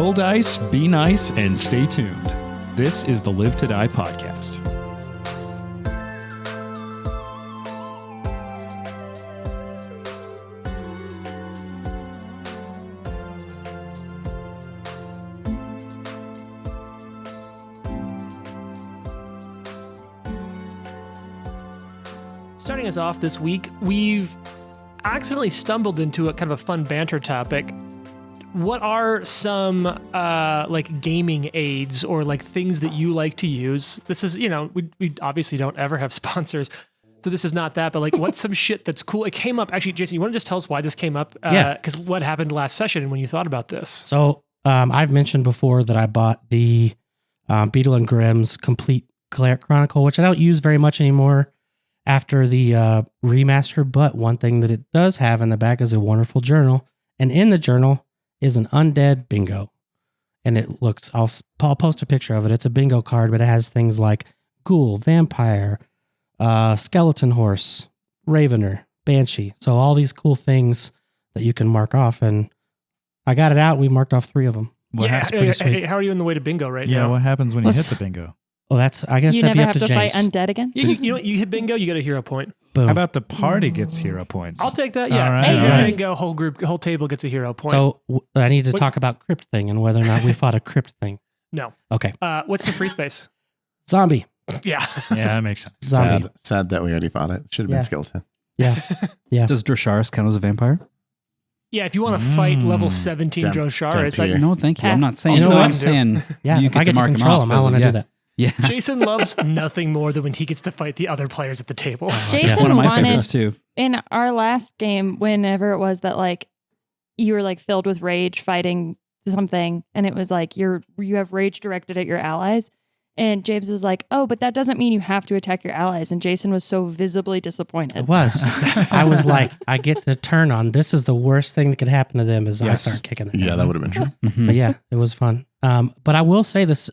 Roll dice, be nice, and stay tuned. This is the Live to Die podcast. Starting us off this week, we've accidentally stumbled into a kind of a fun banter topic. What are some like gaming aids or like things that you like to use? This is, you know, we obviously don't ever have sponsors, so this is not that, but like what's some shit that's cool? It came up, actually, Jason, you want to just tell us why this came up? Yeah. Because what happened last session when you thought about this? So I've mentioned before that I bought the Beetle and Grimm's Complete Chronicle, which I don't use very much anymore after the remaster, but one thing that it does have in the back is a wonderful journal, and in the journal is an undead bingo. And it looks, I'll post a picture of it. It's a bingo card, but it has things like ghoul, vampire, skeleton horse, ravener, banshee. So all these cool things that you can mark off, and I got it out. We marked off 3 of them. How are you on the way to bingo right now? Yeah, what happens when you hit the bingo? Oh, I guess you that'd never be up have to Jace. fight undead again? You know what? You hit bingo, you get a hero point. Boom. How about the party gets hero points? I'll take that, yeah. All right, Hey, all right. bingo, whole table gets a hero point. So I need to talk about Crypt Thing and whether or not we fought a Crypt Thing. No. Okay. What's the free space? Zombie. Yeah. Yeah, that makes sense. Zombie. Sad that we already fought it. Should have Yeah. been skeleton. Yeah. Yeah. Does Drosharis count as a vampire? Yeah, if you want to fight level 17 Damn- Drosharis, damn tier. No, thank you. I'm not saying. You know no, what? I'm saying. Yeah. you If I get to mark control him, I want to do that. Yeah. Jason loves nothing more than when he gets to fight the other players at the table. Jason One of my wanted favorites too. in our last game, whenever it was that like you were like filled with rage fighting something, and it was like you have rage directed at your allies, and James was like, "Oh, but that doesn't mean you have to attack your allies." And Jason was so visibly disappointed. It was. I was like, I get to turn on. This is the worst thing that could happen to them is I Yes. start kicking their Yeah, ass. that would have been true. Mhm. But yeah, it was fun. But I will say this: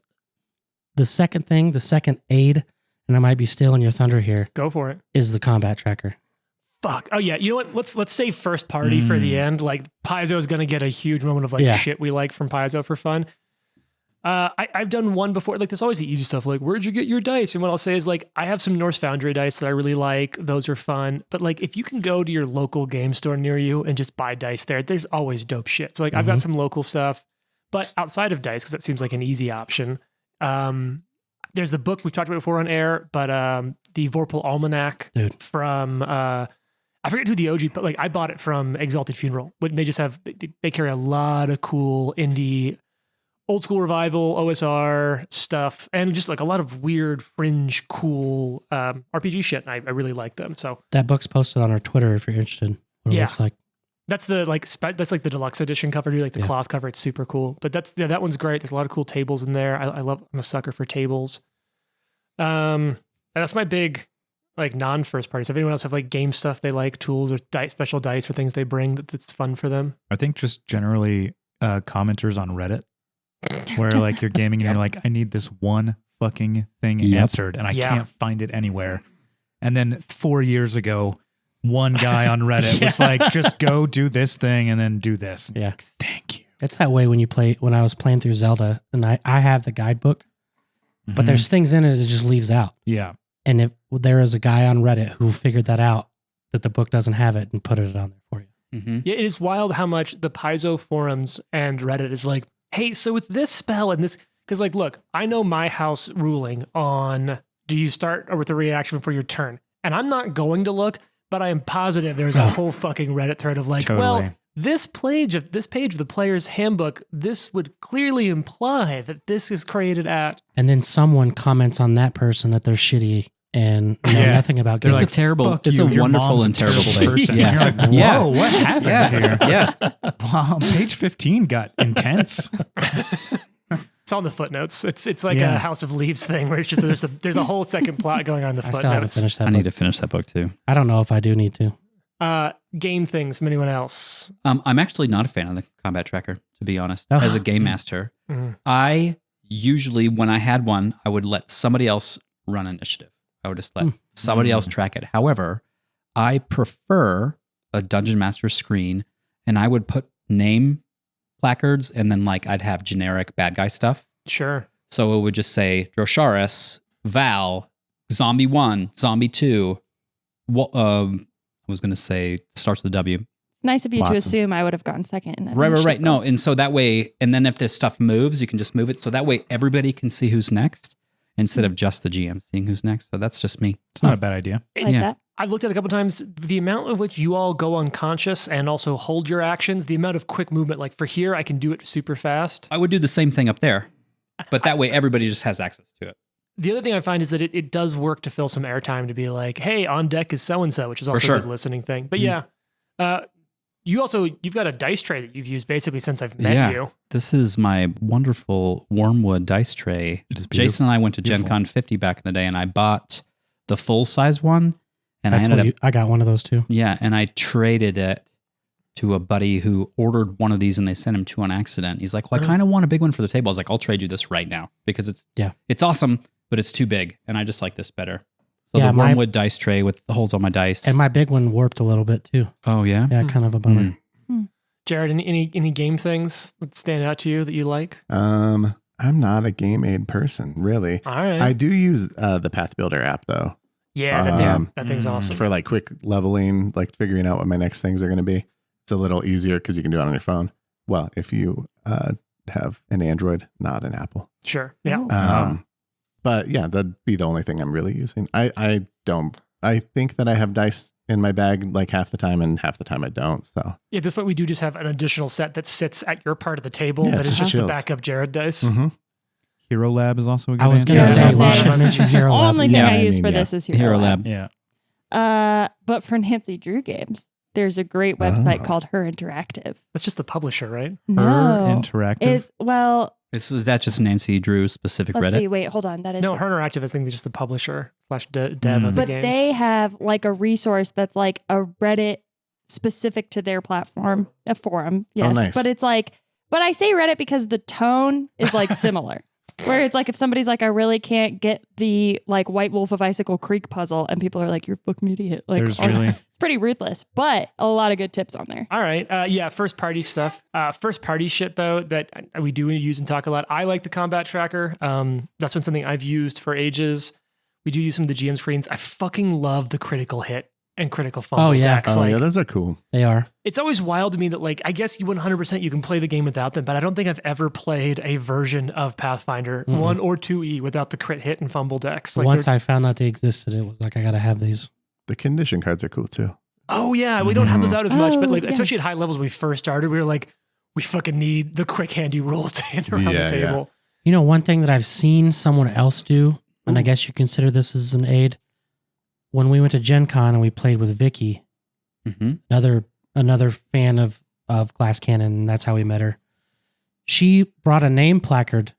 the second aid, and I might be stealing your thunder here, Go for it. is the combat tracker. Fuck. Oh yeah. You know what? Let's save first party for the end. Like Paizo is gonna get a huge moment of like Yeah. shit we like from Paizo for fun. I've done one before. Like there's always the easy stuff. Like where'd you get your dice? And what I'll say is like I have some Norse Foundry dice that I really like. Those are fun. But like if you can go to your local game store near you and just buy dice there, there's always dope shit. So like I've got some local stuff, but outside of dice, because that seems like an easy option. There's the book we've talked about before on air, but the Vorpal Almanac Dude. from I forget who the OG, but like I bought it from Exalted Funeral. But they just have they carry a lot of cool indie, old school revival, OSR stuff, and just like a lot of weird, fringe, cool RPG shit. And I really like them. So That book's posted on our Twitter if you're interested. What it Yeah. looks like. that's the that's like the deluxe edition cover, dude. Like the Yeah. cloth cover, it's super cool. But that one's great. There's a lot of cool tables in there. I'm a sucker for tables. And that's my big like non-first party. So if anyone else have like game stuff they like, tools or special dice or things they bring that's fun for them. I think just generally commenters on Reddit where like you're gaming and you're like, I need this one fucking thing answered and I can't find it anywhere. And then 4 years ago, one guy on Reddit was like, just go do this thing and then do this. Yeah. Like, thank you. It's that way when I was playing through Zelda, and I have the guidebook, but there's things in it that just leaves out. Yeah. And if there is a guy on Reddit who figured that out, that the book doesn't have it, and put it on there for you. Mm-hmm. Yeah, it is wild how much the Paizo forums and Reddit is like, hey, so with this spell and this, because like, look, I know my house ruling on do you start with a reaction before your turn, and I'm not going to look, but I am positive there's a whole fucking Reddit thread of like, well, this page of the player's handbook, this would clearly imply that this is created at. And then someone comments on that person that they're shitty and know nothing about They're games. like, It's a terrible, fuck it's you, a your wonderful mom's a and terrible terrible thing. person. Yeah. You're like, whoa, Yeah. what happened here? Yeah. Wow, page 15 got intense. It's on the footnotes. It's like a House of Leaves thing where it's just there's a whole second plot going on in the I still haven't footnotes. finished that I book. need to finish that book too. I don't know if I do need to. Game things from anyone else? I'm actually not a fan of the combat tracker, to be honest. Oh. As a game master, Mhm. I usually, when I had one, I would let somebody else run initiative. I would just let somebody else track it. However, I prefer a dungeon master screen, and I would put name placards, and then like I'd have generic bad guy stuff. Sure. So it would just say Drosharis, Val, Zombie 1, Zombie 2. I was going to say starts with a W. It's nice of you to Watson. assume I would have gone second in that. Right. No, and so that way, and then if this stuff moves, you can just move it. So that way everybody can see who's next instead of just the GM seeing who's next. So that's just me. It's not a bad idea. Like Yeah. that. I've looked at it a couple times. The amount of which you all go unconscious and also hold your actions, the amount of quick movement, like for here, I can do it super fast. I would do the same thing up there, but that way everybody just has access to it. The other thing I find is that it does work to fill some airtime to be like, hey, on deck is so-and-so, which is also sure. a good listening thing. But yeah, you've got a dice tray that you've used basically since I've met you. This is my wonderful Wormwood dice tray. It is Jason and I went to Gen Beautiful. Con 50 back in the day, and I bought the full-size one, and That's I ended up I got one of those too. Yeah, and I traded it to a buddy who ordered one of these and they sent him two on accident. He's like, well, I kind of want a big one for the table. I was like, I'll trade you this right now because it's awesome, but it's too big. And I just like this better. So Yeah, the my- Wormwood dice tray with the holes on my dice. And my big one warped a little bit too. oh, yeah? Yeah, kind of a bummer. Jared, any game things that stand out to you that you like? I'm not a game aid person, really. All right. I do use the Path Builder app though. yeah, that thing's awesome. For like quick leveling, like figuring out what my next things are going to be. It's a little easier because you can do it on your phone. Well, if you have an Android, not an Apple. Sure. Yeah. Oh. But yeah, that'd be the only thing I'm really using. I think that I have dice in my bag like half the time and half the time I don't. So Yeah, at this point, we do just have an additional set that sits at your part of the table Yeah, that is just just the chills. backup Jared dice. Hero Lab is also a good I was answer. going to Yeah, say, I we was should gonna say, mention Hero Lab. Only thing Yeah, I I use mean, for yeah. this is Hero Lab. Yeah. But for Nancy Drew games, there's a great website Oh. called Her Interactive. That's just the publisher, right? No, Interactive. it's Is that just Nancy Drew specific let's Reddit? see. Wait, hold on. That is No, Her Interactive, I think, is just the publisher / dev of the but games. they have like a resource that's like a Reddit specific to their platform, a forum. Yes, nice. but it's like, but I say Reddit because the tone is like similar. Where it's like if somebody's like, I really can't get the like White Wolf of Icicle Creek puzzle, and people are like, you're a fucking idiot. Like, There's really it's pretty ruthless, but a lot of good tips on there. All right. Yeah, first party stuff. First party shit, though, that we do use and talk a lot. I like the combat tracker. That's been something I've used for ages. We do use some of the GM screens. I fucking love the critical hit and critical fumble Oh, yeah. decks. Oh Like, yeah, those are cool. They are. it's always wild to me that, like, I guess you 100% you can play the game without them, but I don't think I've ever played a version of Pathfinder 1 or 2E without the crit hit and fumble decks. Like, Once they're- I found out they existed, it was like, I got to have these. The condition cards are cool too. oh yeah, we don't have those out as much, but Oh, like, yeah. especially at high levels when we first started, we were like, we fucking need the quick handy rules to hand around Yeah, the yeah. table. You know, one thing that I've seen someone else do, and I Ooh. guess you consider this as an aid. When we went to Gen Con and we played with Vicky, Mm-hmm. another fan of Glass Cannon, and that's how we met her. She brought a name placard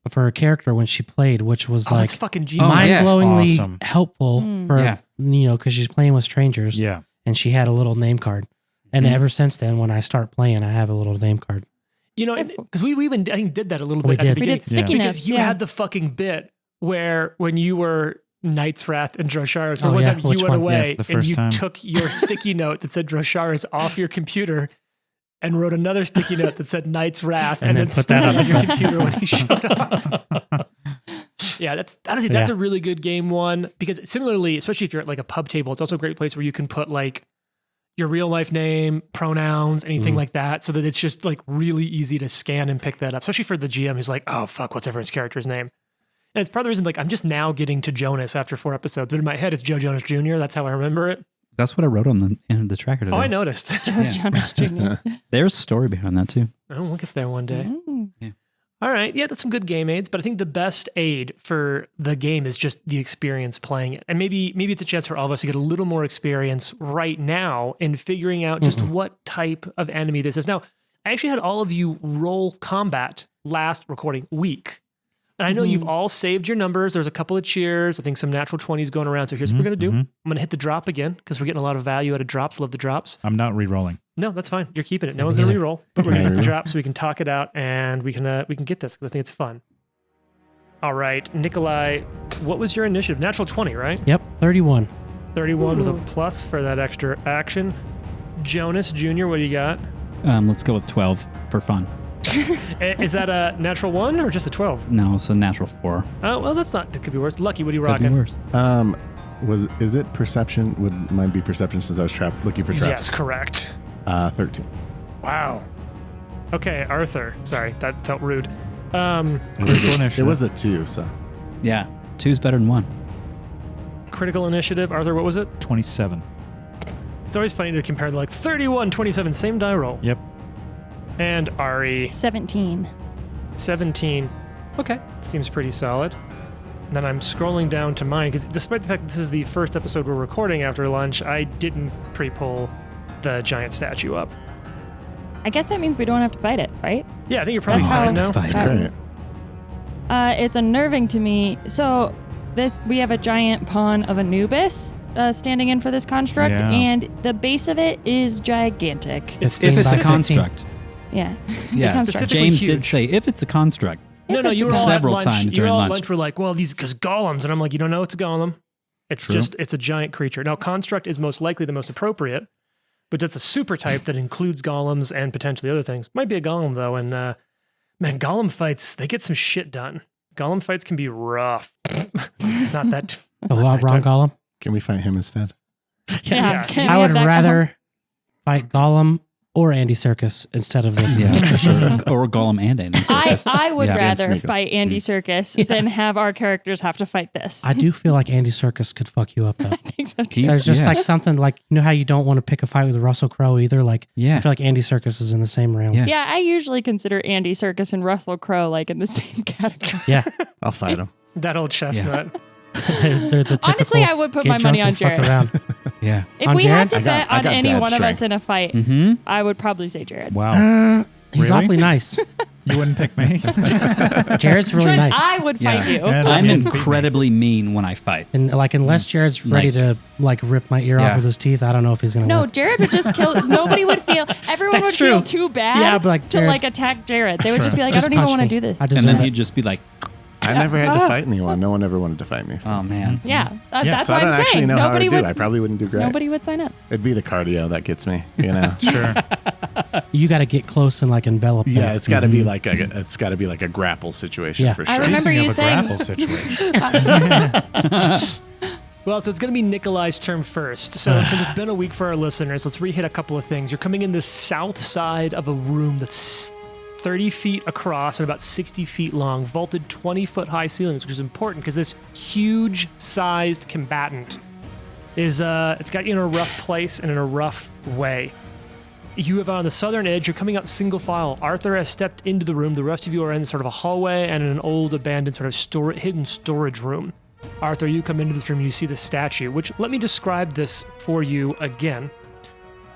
for her character when she played, which was Oh, like that's fucking genius. Oh, yeah. mind-blowingly Awesome. helpful Mm. for, Yeah. because she's playing with strangers. yeah. And she had a little name card. And Mhm. ever since then, when I start playing, I have a little name card. You know, That's cool. because we even I think did that a little We bit at the did. We beginning. did sticky because notes. you yeah. had the fucking bit where when you were Knight's Wrath and Drosharis, Oh, one yeah? time you Which went one? away Yeah, the and first you time. took your sticky note that said Drosharis off your computer and wrote another sticky note that said Knight's Wrath and, And then then put stuck that it on on your the- computer when he showed up. Yeah, that's honestly that's Yeah. a really good game one because similarly, especially if you're at like a pub table, it's also a great place where you can put like your real life name, pronouns, anything like that, so that it's just like really easy to scan and pick that up, especially for the GM who's like, oh fuck, what's everyone's character's name? And it's part of the reason like I'm just now getting to Jonas after 4 episodes, but in my head it's Joe Jonas Jr. That's how I remember it. That's what I wrote on the end of the tracker today. Oh, I noticed. Joe Jonas Jr. There's a story behind that too. Oh, we'll get there one day. Mm. All right. Yeah, that's some good game aids, but I think the best aid for the game is just the experience playing it. And maybe it's a chance for all of us to get a little more experience right now in figuring out just what type of enemy this is. Now, I actually had all of you roll combat last recording week. And I know you've all saved your numbers. There's a couple of cheers. I think some natural 20s going around. So here's what we're going to do. I'm going to hit the drop again because we're getting a lot of value out of drops. Love the drops. I'm not re-rolling. No, that's fine. You're keeping it. No one's going to Yeah. re-roll, but we're going to hit the Yeah. drop so we can talk it out and we can get this because I think it's fun. All right, Nikolai, what was your initiative? Natural 20, right? Yep, 31. 31 with a Ooh. plus for that extra action. Jonas Jr., what do you got? Let's go with 12 for fun. Is that a natural 1 or just a 12? No, it's a natural 4. Oh, well, that could be worse. Lucky, what are you Could be rocking? worse. Is it perception? Would mine be perception since I was looking for traps? Yes, correct. 13. Wow. Okay, Arthur. Sorry, that felt rude. It was a 2, so. Yeah, 2's better than 1. Critical initiative. Arthur, what was it? 27. It's always funny to compare like 31, 27, same die roll. Yep. And Ari, 17. 17. Okay, seems pretty solid. And then I'm scrolling down to mine because despite the fact that this is the first episode we're recording after lunch, I didn't pre-pull the giant statue up. I guess that means we don't have to fight it, right? Yeah, I think you're probably That's fine how- now. Fight. Great. It's unnerving to me. So we have a giant pawn of Anubis standing in for this construct, Yeah. and the base of it is gigantic. It's If it's a specific. construct. Yeah. Yeah, specifically James huge. did say if it's a construct. No, If you were it's all Several at lunch. times You were during all at lunch. lunch. We're like, well, because golems, and I'm like, you don't know it's a golem. It's True. it's a giant creature. Now, construct is most likely the most appropriate, but that's a super type that includes golems and potentially other things. Might be a golem though, and man, golem fights they get some shit done. Golem fights can be rough. Not that. A lot wrong Gollum. Can we fight him instead? Yeah. Can I we would have that rather fight Gollum or Andy Serkis instead of this. Yeah, sure. Or Gollum and Andy Serkis. I would Yeah. rather Smeagol. fight Andy Serkis than have our characters have to fight this. I do feel like Andy Serkis could fuck you up though. I think so too. He's- There's just yeah. like something like, you know how you don't want to pick a fight with Russell Crowe either? Like, I Yeah. feel like Andy Serkis is in the same realm. Yeah. Yeah, I usually consider Andy Serkis and Russell Crowe like in the same category. Yeah. I'll fight him. That old chestnut. They're the typical Honestly, I would put get my money drunk on and fuck Jared. around. Yeah. If On we had Jared? to bet I on got any dad one of us strength. in a fight, Mm-hmm. I would probably say Jared. Wow. He's Really? awfully nice. You wouldn't pick me? Jared's really Trent, nice. I would fight you. Yeah, I'm you beat me. incredibly mean when I fight. And like, unless Jared's ready to like rip my ear Yeah. off with his teeth, I don't know if he's gonna. No, win. Jared would just kill. Nobody would feel. Everyone That's would feel true. too bad Yeah, but like to Jared- like attack Jared. They would just be like, Just I don't even punch want to me. do this. I deserve And then it. he'd just be like, I never had to fight anyone. No one ever wanted to fight me. So, oh, man. Yeah, that's so I what don't I'm actually saying. know how I Nobody would do. would. I probably wouldn't do great. Nobody would sign up. It'd be the cardio that gets me. You know. Sure. You got to get close and like envelop. them. Yeah, it's got to be like a grapple situation Yeah. for I sure. remember Speaking you of a saying. grapple situation. Well, so it's going to be Nikolai's turn first. So since it's been a week for our listeners, let's re-hit a couple of things. You're coming in the south side of a room that's 30 feet across and about 60 feet long, vaulted 20-foot high ceilings, which is important because this huge-sized combatant is it's got you in a rough place and in a rough way. You have on the southern edge, you're coming out single file. Arthur has stepped into the room. The rest of you are in sort of a hallway and in an old abandoned sort of hidden storage room. Arthur, you come into this room, you see the statue, which let me describe this for you again.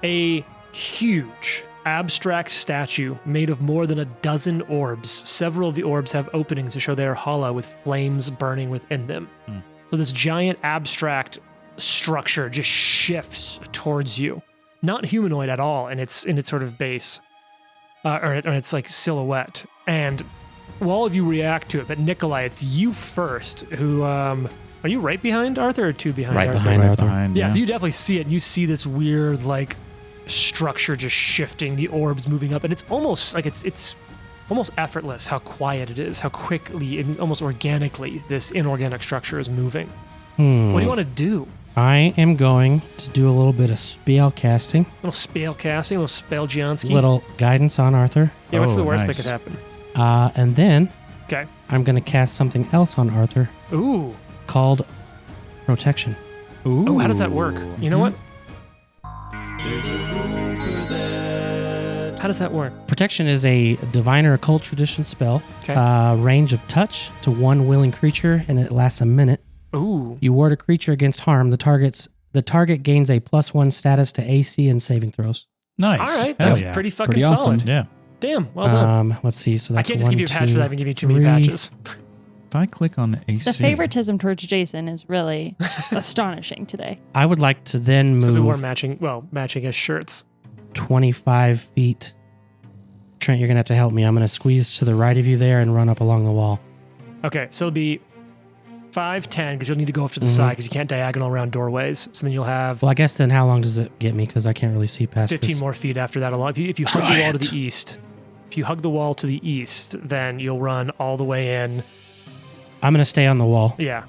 A huge abstract statue made of more than a dozen orbs. Several of the orbs have openings to show they are hollow with flames burning within them. So this giant abstract structure just shifts towards you. Not humanoid at all in its sort of base, or in its like silhouette. And all of you react to it, but Nikolai, it's you first. Who are you right behind Arthur or two behind Right Arthur? behind Arthur. Yeah, so you definitely see it, and you see this weird like structure just shifting, the orbs moving up, and it's almost like it's almost effortless how quiet it is, how quickly and almost organically this inorganic structure is moving. What do you want to do? I am going to do a little bit of spell casting, A little spell casting, a little spell Gianski. little guidance on Arthur, Yeah, what's Oh, the worst nice. that could happen? and then Okay. I'm going to cast something else on Arthur Ooh. called protection. Oh, how does that work? You know what? How does that work? Protection is a divine or occult tradition spell. Okay. Range of touch to one willing creature, and it lasts a minute. Ooh. You ward a creature against harm. The target gains a +1 status to AC and saving throws. Nice. All right. Hell That's yeah. pretty fucking Pretty awesome. solid. Yeah. Damn. Well done. Let's see. So I that's can't just give you a patch two, without having given you too many 3. patches. If I click on AC, The favoritism towards Jason is really astonishing today. I would like to then Because we wore move matching as shirts. 25 feet. Trent, you're gonna have to help me. I'm gonna squeeze to the right of you there and run up along the wall. Okay, so it'll be 5, 10, because you'll need to go off to the side because you can't diagonal around doorways. So then you'll have Well, I guess then how long does it get me? Because I can't really see past 15 this. more feet after that along. If you hug the wall to the east, If you hug the wall to the east, then you'll run all the way in. I'm going to stay on the wall Yeah,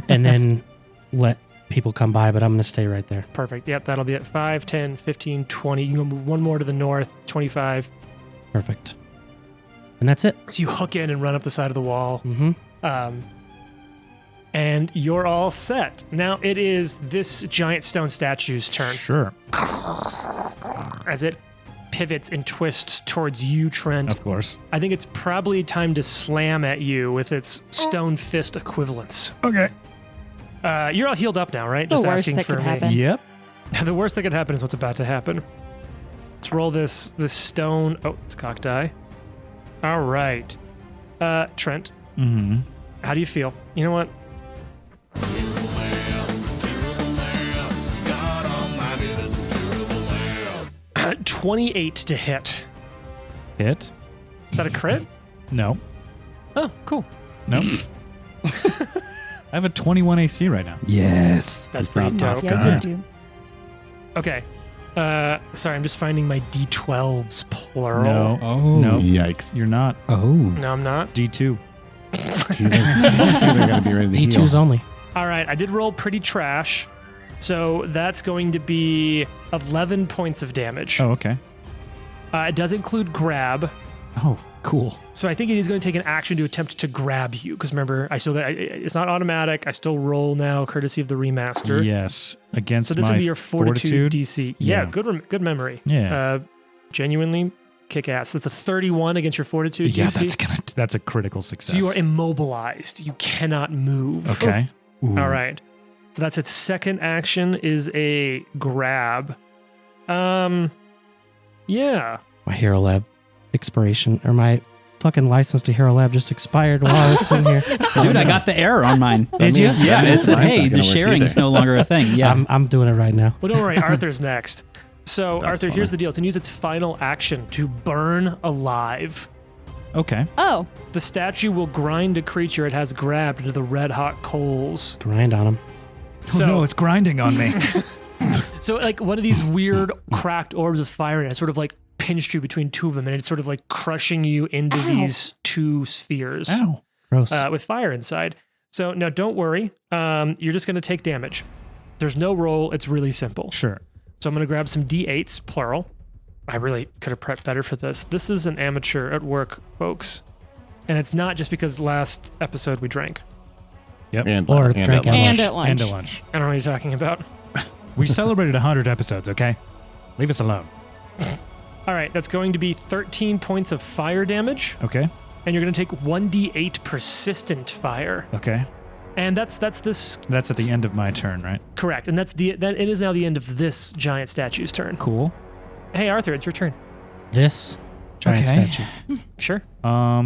and then let people come by, but I'm going to stay right there. perfect. Yep, that'll be at 5, 10, 15, 20. You can move one more to the north, 25. Perfect. And that's it. So you hook in and run up the side of the wall. Mm-hmm. And you're all set. Now it is this giant stone statue's turn Sure. as it pivots and twists towards you, Trent. Of course. I think it's probably time to slam at you with its stone fist equivalence. Okay. You're all healed up now, right? The Just worst asking that for could me. happen. Yep. The worst that could happen is what's about to happen. Let's roll this stone. Oh, it's a cock die. All right. Trent, Mm-hmm. how do you feel? You know what? 28 to hit. Hit? Is that a crit? No. Oh, cool. Nope. I have a 21 AC right now. Yes. That's It's pretty not dope. tough. Yeah, Okay. you do. Okay. Sorry, I'm just finding my D12s plural. No. Oh. No. Yikes. You're not. Oh. No, I'm not. D2. They're going to be ready to D2s heal. only. All right, I did roll pretty trash. So that's going to be 11 points of damage. Oh, okay. It does include grab. Oh, cool. So I think it is going to take an action to attempt to grab you. Because remember, it's not automatic. I still roll now, courtesy of the remaster. Yes. Against So this my would be your fortitude DC. Yeah, Yeah. good memory. Yeah. Genuinely kick ass. That's a 31 against your fortitude Yeah, DC. that's a critical success. So you are immobilized. You cannot move. Okay. All right. So that's its second action is a grab. Yeah. My Hero Lab expiration, or my fucking license to Hero Lab just expired while I was sitting here. Dude, I got the error on mine. Did you? Yeah, it said, Mine's hey, not the gonna work sharing is either. no longer a thing. Yeah. I'm doing it right now. Well, don't worry. Arthur's next. So, That's Arthur, funny. here's the deal. It's going to use its final action to burn alive. Okay. Oh, The statue will grind a creature it has grabbed into the red hot coals. Grind on them. Oh, no, it's grinding on me. So, like, one of these weird cracked orbs of fire, and it sort of like pinched you between two of them, and it's sort of like crushing you into Ow. these two spheres Ow. Gross. with fire inside. So, now don't worry. You're just going to take damage. There's no roll. It's really simple. Sure. So, I'm going to grab some D8s, plural. I really could have prepped better for this. This is an amateur at work, folks. And it's not just because last episode we drank. And, Or and drink at lunch. and at lunch. And a lunch. I don't know what you're talking about. We celebrated 100 episodes, okay? Leave us alone. All right, that's going to be 13 points of fire damage, Okay? and you're going to take 1d8 persistent fire. Okay. And that's this That's at the end of my turn, right? correct. And that it is now the end of this giant statue's turn. Cool. Hey Arthur, it's your turn. This giant Okay. statue. Sure. Are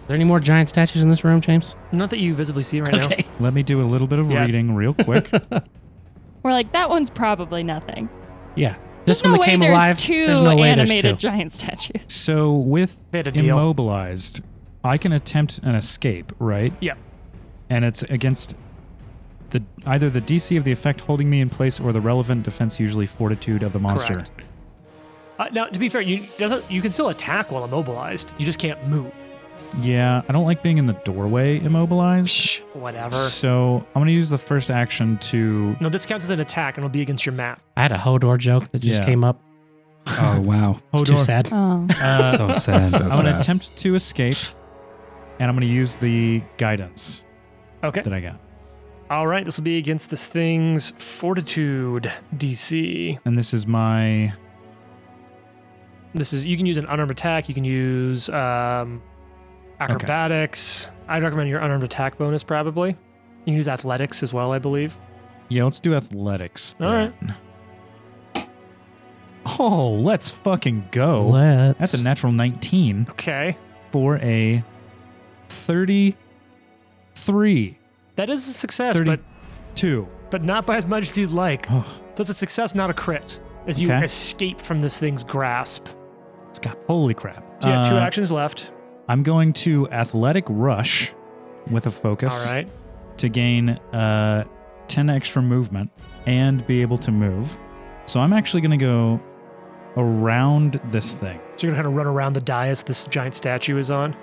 there any more giant statues in this room, James? Not that you visibly see right now. Let me do a little bit of Yeah. reading real quick. we're like, that one's probably nothing. Yeah. This There's no one that way came there's alive. two There's no way there's animated two. giant statues. So with They had a deal. immobilized, I can attempt an escape, right? Yeah. And it's against either the DC of the effect holding me in place or the relevant defense, usually fortitude of the monster. Correct. Now, to be fair, you can still attack while immobilized. You just can't move. Yeah, I don't like being in the doorway immobilized. Shh, whatever. So I'm going to use the first action to. No, this counts as an attack, and it'll be against your map. I had a Hodor joke that just Yeah. came up. Oh, wow. It's too sad. Oh. So sad. So I'm going to sad. attempt to escape, and I'm going to use the guidance Okay. that I got. All right, this will be against this thing's fortitude DC. And this is my. You can use an unarmed attack. You can use acrobatics. I'd recommend your unarmed attack bonus probably. You can use athletics as well, I believe. Yeah, let's do athletics. All right. then. Oh, let's fucking go. Let's. That's a natural 19 Okay. for a 33. That is a success, 32. but not by as much as you'd like. Oh, That's a success, not a crit, as you Okay. escape from this thing's grasp. holy crap. So you have 2 actions left. I'm going to athletic rush with a focus All right. to gain 10 extra movement and be able to move. So I'm actually going to go around this thing. So you're going to kind of run around the dais this giant statue is on.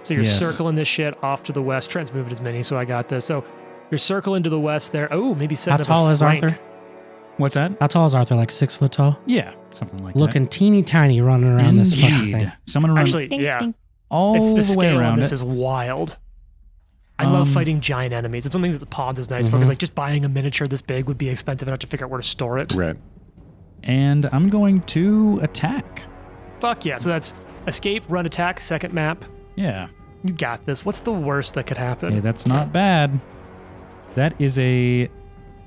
So you're circling this shit off to the west. Try and move it as many, so I got this. So you're circling to the west there. Oh, maybe setting How up tall a is flank. Arthur? What's that? How tall is Arthur? Like 6 foot tall? Yeah, something like Looking teeny tiny running that. around this fucking Indeed. thing. Someone run Actually, yeah. all It's the the way scale on around this it. is wild. I love fighting giant enemies. It's one thing that the pods is nice for, because like just buying a miniature this big would be expensive enough to figure out where to store it. Right. And I'm going to attack. Fuck yeah. So that's escape, run, attack, second map. Yeah. You got this. What's the worst that could happen? Hey, that's not bad. That is a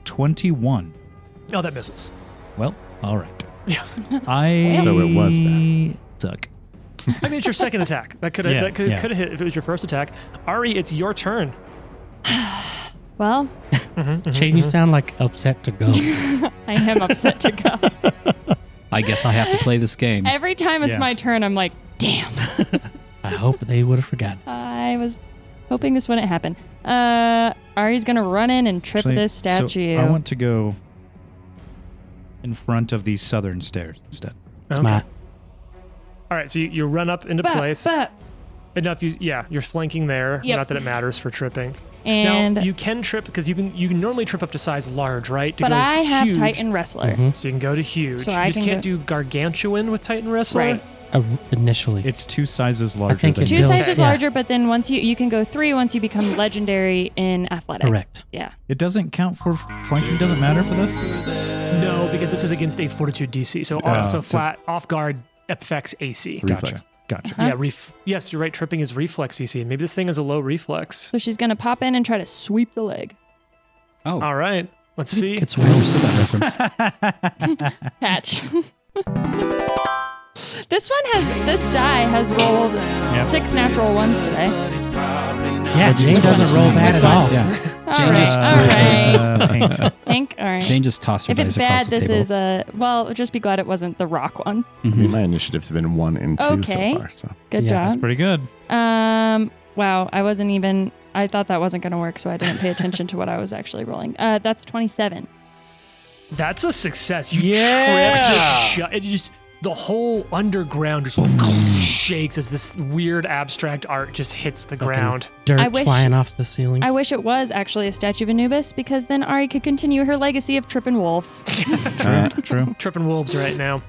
21. Oh, that misses. Well, all right. Yeah. So it was bad. Suck. I mean, it's your second attack. That could have could have hit if it was your first attack. Ari, it's your turn. Well, Shane, you sound like upset to go. I am upset to go. I guess I have to play this game. Every time it's Yeah. my turn, I'm like, damn. I hope they would have forgotten. I was hoping this wouldn't happen. Ari's gonna run in and trip Actually, this so statue. I want to go in front of these southern stairs instead. Smart. All right, so you run up into place. Enough. You're flanking there. Yep. Not that it matters for tripping. And now you can trip because you can normally trip up to size large, right? To but go I have huge, Titan Wrestler. so you can go to huge. So you I just can can't do gargantuan with Titan Wrestler. Right. Initially. It's 2 sizes larger think than it Two builds- sizes yeah. larger, but then once you can go 3 once you become legendary in athletics. Correct. Yeah. It doesn't count for flanking. Doesn't matter for this. No, because this is against a Fortitude DC. So flat off guard affects AC. Reflex. Gotcha. Huh? Yeah. Yes, you're right. Tripping is reflex DC. Maybe this thing is a low reflex. So she's gonna pop in and try to sweep the leg. Oh, All right. Let's see. It's Wilson reference. Patch. This die has rolled 6 natural ones today. Yeah, Jane doesn't roll bad at all. Yeah. All Jane right. just All right. Pink. Pink. All right. Jane just tossed her If it's dice across bad, the this table. is a just be glad it wasn't the rock one. I mean, my initiatives have been 1 and 2 Okay. so far. So Good Yeah, That's job. pretty good. Wow, I thought that wasn't gonna work, so I didn't pay attention to what I was actually rolling. That's 27. That's a success. You Yeah. tripped. It just the whole underground just shakes as this weird abstract art just hits the ground. Dirt I wish- flying off the ceilings. I wish it was actually a statue of Anubis, because then Ari could continue her legacy of tripping wolves. True. Tripping wolves right now.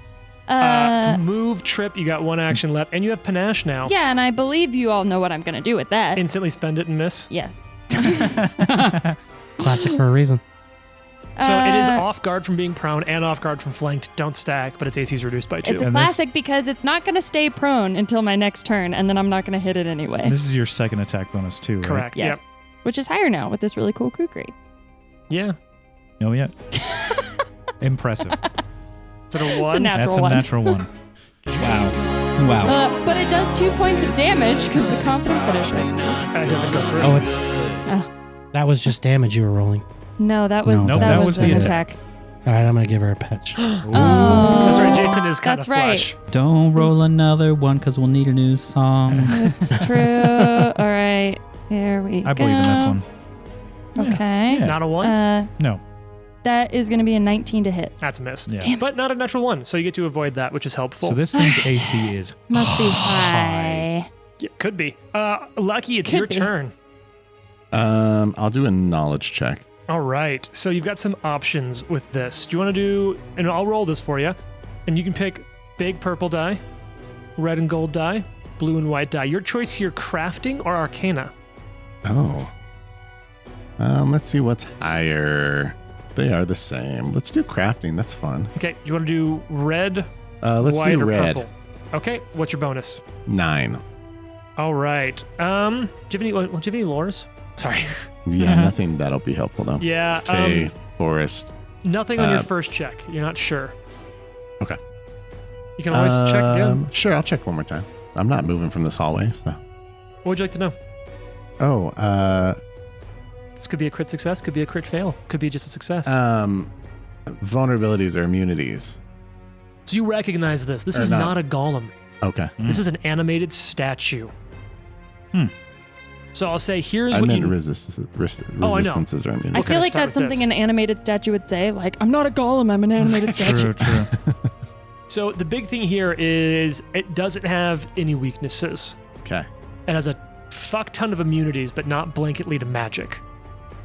So move, trip. You got 1 action left, and you have panache now. Yeah, and I believe you all know what I'm gonna do with that. Instantly spend it and miss. Yes. Classic for a reason. So it is off guard from being prone and off guard from flanked. Don't stack, but its AC is reduced by 2. It's a And classic because it's not going to stay prone until my next turn, and then I'm not going to hit it anyway. This is your second attack bonus too, right? Correct. Yes. Which is higher now with this really cool kukri. Yep. Yeah. Oh yeah. Impressive. Is it a It's a 1? natural That's a one. natural one. Wow. But it does 2 points of damage because the confident finisher. It doesn't go through. Oh, it's that was just damage you were rolling. No, that was No, that, that was was the an attack. attack. All right, I'm gonna give her a patch. Oh, That's right. Jason is kind That's of right. flush. Don't roll another one because we'll need a new song. It's true. All right, here we go. I believe in this one. Okay. Yeah. Not a 1? No. That is going to be a 19 to hit. That's a miss. Yeah. But not a natural 1, so you get to avoid that, which is helpful. So this thing's AC is Must be high. Yeah, could be. Lucky, it's Could your be. turn. I'll do a knowledge check. All right. So you've got some options with this. Do you want to do, and I'll roll this for you, and you can pick big purple die, red and gold die, blue and white die. Your choice here, crafting or arcana. Oh. Let's see what's higher. They are the same. Let's do crafting. That's fun. Okay. Do you want to do red, Let's white, do or red. purple? Okay. What's your bonus? 9. All right. Do you have any lores? Sorry. Yeah, nothing that'll be helpful though. Yeah. Fey, forest. Nothing on your first check. You're not sure. Okay. You can always check again. Sure, I'll check one more time. I'm not moving from this hallway, so. What would you like to know? Oh, This could be a crit success, could be a crit fail, could be just a success. vulnerabilities or immunities. So you recognize this. This Or is not. not a golem. Okay. This is an animated statue. So I'll say, here's I what meant you... resistances Oh, I know. or immunities. I We'll feel kinda like start that's with something this. an animated statue would say. Like, I'm not a golem, I'm an animated statue. true. So So the big thing here is it doesn't have any weaknesses. Okay. It has a fuck ton of immunities, but not blanketly to magic.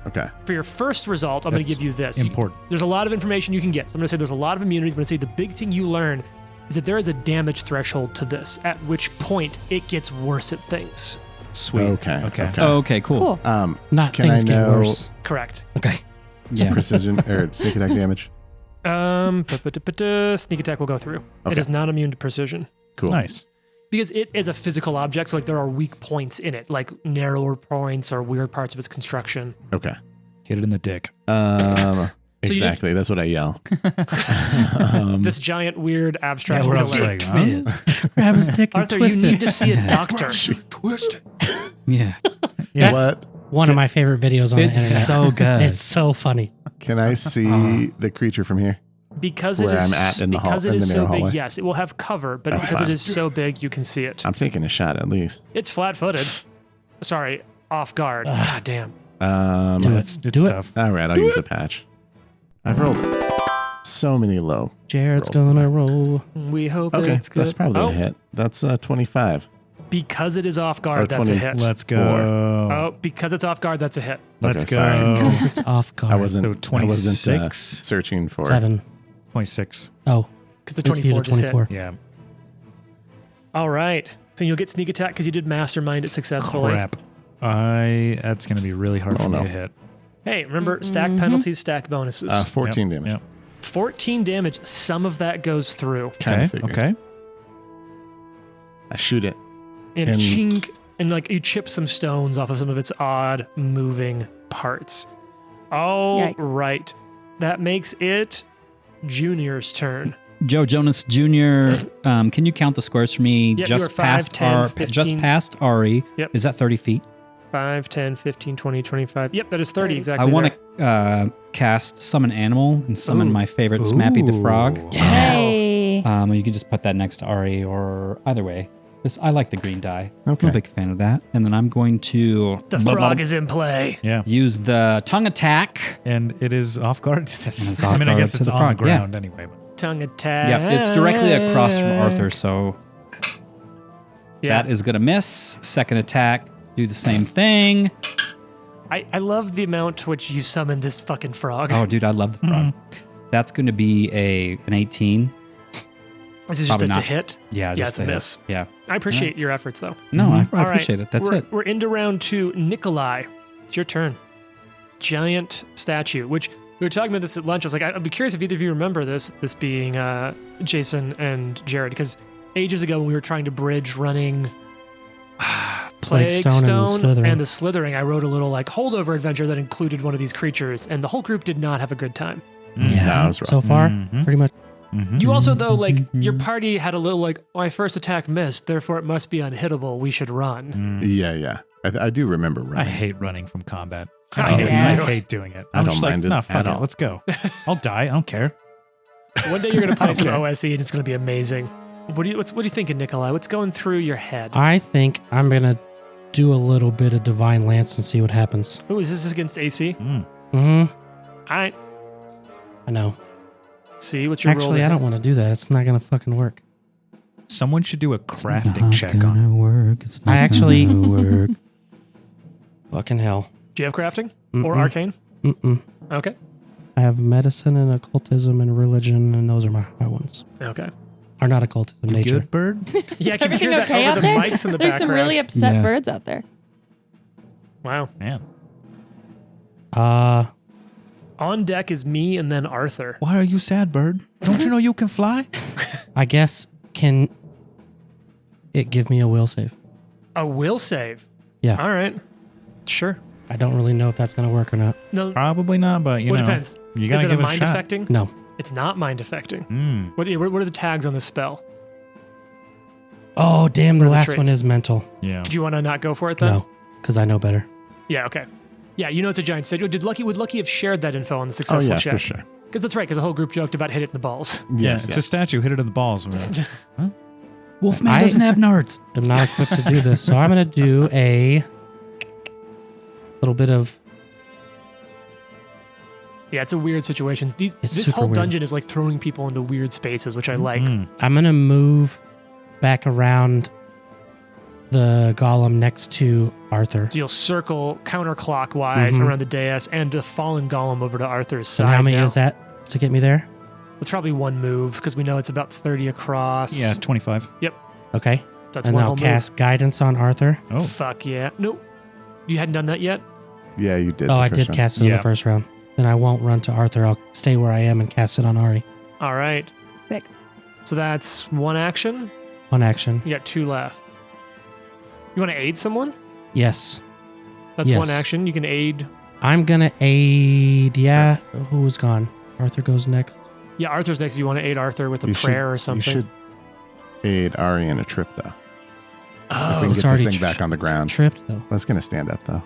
Okay. For your first result, I'm going to give you this. Important. There's a lot of information you can get. So I'm going to say there's a lot of immunities. I'm going to say the big thing you learn is that there is a damage threshold to this, at which point it gets worse at things. Sweet. Okay. Okay, cool. Cool. Not Can things I get know- worse. Correct. Okay. Yeah. Precision or sneak attack damage. Sneak attack will go through. It Okay. is not immune to precision. Cool. Nice. Because it is a physical object, so like there are weak points in it, like narrower points or weird parts of its construction. Okay. Hit it in the dick. Exactly. That's what I yell. This giant, weird, abstract Yeah, we're all killer. like, huh? Grab his dick and Arthur, you twist need it. to see a doctor. Twist it. Yeah. That's What? one of my favorite videos on the internet. It's so good. It's so funny. Can I see the creature from here? Because Where it is, I'm at in the because hall- it in is the so narrow big, hallway. yes, it will have cover, but That's because fine. it is so big, you can see it. I'm taking a shot at least. It's flat-footed. Sorry, off guard. God damn. Do it. It's Do it. tough. All right, I'll use the patch. I've rolled so many low. Jared's Rolls. gonna roll. We hope Okay, it's good. that's probably Oh, a hit. That's 25. because it is off Or guard, that's a 20. hit. Let's go. Oh, because it's off guard, that's a hit. Let's Okay, go. sorry. Because it's off guard. I wasn't. So I wasn't 26. searching for 7. 26. Oh, Because the you 24 did just hit. 24. Yeah. All right. So you'll get sneak attack because you did mastermind it successfully. Crap. That's going to be really hard Oh, for me no. to hit. Hey, remember, stack Mhm. penalties, stack bonuses. 14 damage. Yep. 14 damage. Some of that goes through. Kinda Okay. figured. Okay. I shoot it. And, And- chink. And like you chip some stones off of some of its odd moving parts. All Yikes. right. That makes it Junior's turn. Joe Jonas Jr., can you count the squares for me? Yep, you are just 5, past 10, 15. just past Ari. Yep. Is that 30 feet? 5, 10, 15, 20, 25. Yep, that is 30 exactly. I want there. to cast Summon Animal and summon Ooh. my favorite Smappy the Frog. Ooh. Hey. You can just put that next to Ari or either way. I like the green die. Okay. I'm a big fan of that. And then I'm going to The frog is in play. Yeah. use the tongue attack. And it is off guard. it's I off mean, I guard guess to it's the on frog, the ground anyway. But Tongue attack. Yeah, it's directly across from Arthur, so Yeah. that is going to miss. Second attack, do the same thing. I love the amount to which you summon this fucking frog. Oh, dude, I love the frog. That's going to be an 18. This is probably just a not. hit. Yeah, Yeah, just it's a hit. miss. Yeah. I appreciate your efforts, though. No, I All right, appreciate it. That's we're, it. We're into round 2. Nikolai, it's your turn. Giant statue, which we were talking about this at lunch. I was like, I'd be curious if either of you remember this being Jason and Jared, because ages ago when we were trying to bridge running Plague Stone and Slithering. and the Slithering, I wrote a little like holdover adventure that included one of these creatures, and the whole group did not have a good time. Yeah. That was rough. So far, Mhm. pretty much. Mhm. You also, though, like, your party had a little, like, my first attack missed, therefore it must be unhittable. We should run. Yeah. I do remember I running. hate running from combat. Oh, I yeah. hate doing it. I I'm don't just like, mind it no, fuck at it. all. Let's go. I'll die. I don't care. One day you're going to play some Okay. OSE and it's going to be amazing. What are you thinking, Nikolai? What's going through your head? I think I'm going to do a little bit of Divine Lance and see what happens. Ooh, is this against AC? Mm. Mm-hmm. I I know. see what's your roll. Actually, to I hit? don't want to do that. It's not going to fucking work. Someone should do a crafting Not check on gonna work. It's not I actually- gonna work. Fucking hell. Do you have crafting or Mm-mm. arcane? Mm-mm. Okay. I have medicine and occultism and religion, and those are my high ones. Okay. Are not occultism, You nature. good, bird? Yeah, I can Everything hear that okay over out the there? mics in the There's background. some really upset Yeah. birds out there. Wow. Man. On deck is me and then Arthur. Why are you sad, bird? Don't you know you can fly? I guess, can it give me a will save? A will save. Yeah. All right. Sure. I don't really know if that's going to work or not. No. Probably not, but you Well, it know. depends. You Is gotta it a give it a mind shot. affecting? No. It's not mind affecting. Mm. What are the tags on this spell? Oh, damn, What the are the last traits? one is mental. Yeah. Do you want to not go for it then? No, because I know better. Yeah, okay. Yeah, you know it's a giant statue. Would Lucky have shared that info on the Oh successful yeah, check? for sure. Because that's right, because the whole group joked about hit it in the balls. Yeah, Yes, it's a statue. Hit it in the balls. Wolfman I- doesn't have nards. I'm not equipped to do this, so I'm going to do a little bit of Yeah, it's a weird situation. This super whole weird. dungeon is like throwing people into weird spaces, which I like. I'm going to move back around the golem next to Arthur. So you'll circle counterclockwise around the dais and the fallen golem over to Arthur's side. And how many now. is that to get me there? It's probably one move because we know it's about 30 across. Yeah, 25. Okay. That's And one I'll whole cast guidance on Arthur. Oh, move. Fuck yeah. Nope. You hadn't done that yet? Yeah, you did. Oh, the I first did one. cast it in Yeah. the first round. Then I won't run to Arthur. I'll stay where I am and cast it on Ari. All right. Sick. So that's one action. One action. You got 2 left. You want to aid someone? Yes. That's Yes. one action. You can aid. I'm going to aid. Yeah. Who was gone? Arthur goes next. Yeah, Arthur's next if you want to aid Arthur with a You prayer or You something. should aid Ari in a trip, though. If Oh, we can it's get already this thing back on the ground. Tripped, though. That's going to stand up, though.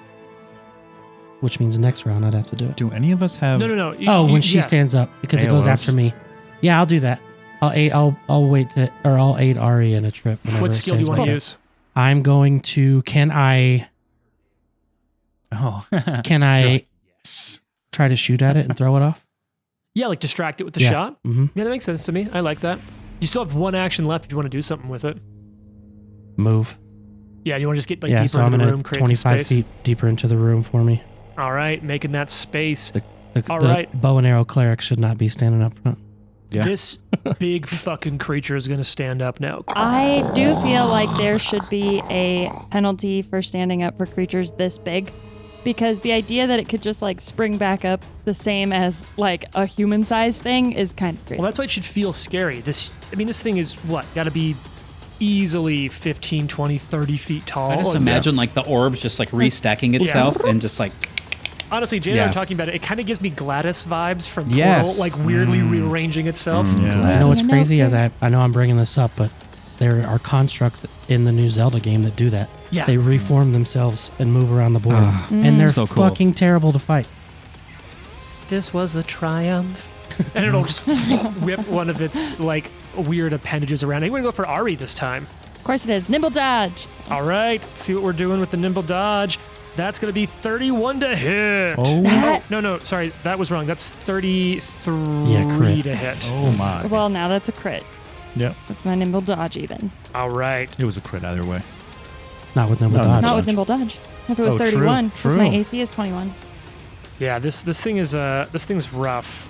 Which means next round I'd have to do it. do any of us have? no. Oh, when she stands up because it goes AOS. after me. Yeah, I'll do that. I'll wait to, or I'll aid Ari in a trip. whenever What it skill do you stands want to back. use? I'm going to. Can I Oh, yes. Try to shoot at it and throw it off? Yeah, like distract it with the Yeah. shot. Mm-hmm. Yeah, that makes sense to me. I like that. You still have one action left if you want to do something with it. Move. Yeah, you want to just get like Yeah, deeper so I'm into the going room, to create some 25 space. feet deeper into the room for me. All right, making that space. The All right. bow and arrow cleric should not be standing up front. Yeah. This big fucking creature is going to stand up now. I do feel like there should be a penalty for standing up for creatures this big, because the idea that it could just like spring back up the same as like a human-sized thing is kind of crazy. Well, that's why it should feel scary. This thing is what? Got to be easily 15, 20, 30 feet tall. I just imagine like the orbs just like restacking itself and just like Honestly, Jay and I Yeah. were talking about it. It kind of gives me Gladys vibes from Yes. Portal, like weirdly rearranging itself. yeah. You know what's I know. crazy? As I know I'm bringing this up, but there are constructs in the new Zelda game that do that. Yeah. They reform themselves and move around the board. Ah, and they're so cool. fucking terrible to fight. This was a triumph. And it'll just whip one of its like weird appendages around. I'm going to go for Ari this time. Of course it is. Nimble dodge. All right, let's see what we're doing with the nimble dodge. That's going to be 31 to hit. Oh. That- No, sorry, that was wrong. That's 33 Yeah, crit. to hit. Oh my. Well, now that's a crit. Yep. With my nimble dodge even. All right. It was a crit either way. Not with nimble No, dodge. Not with nimble dodge. If it was Oh, true, 31, because my true. AC is 21. Yeah, this thing's rough.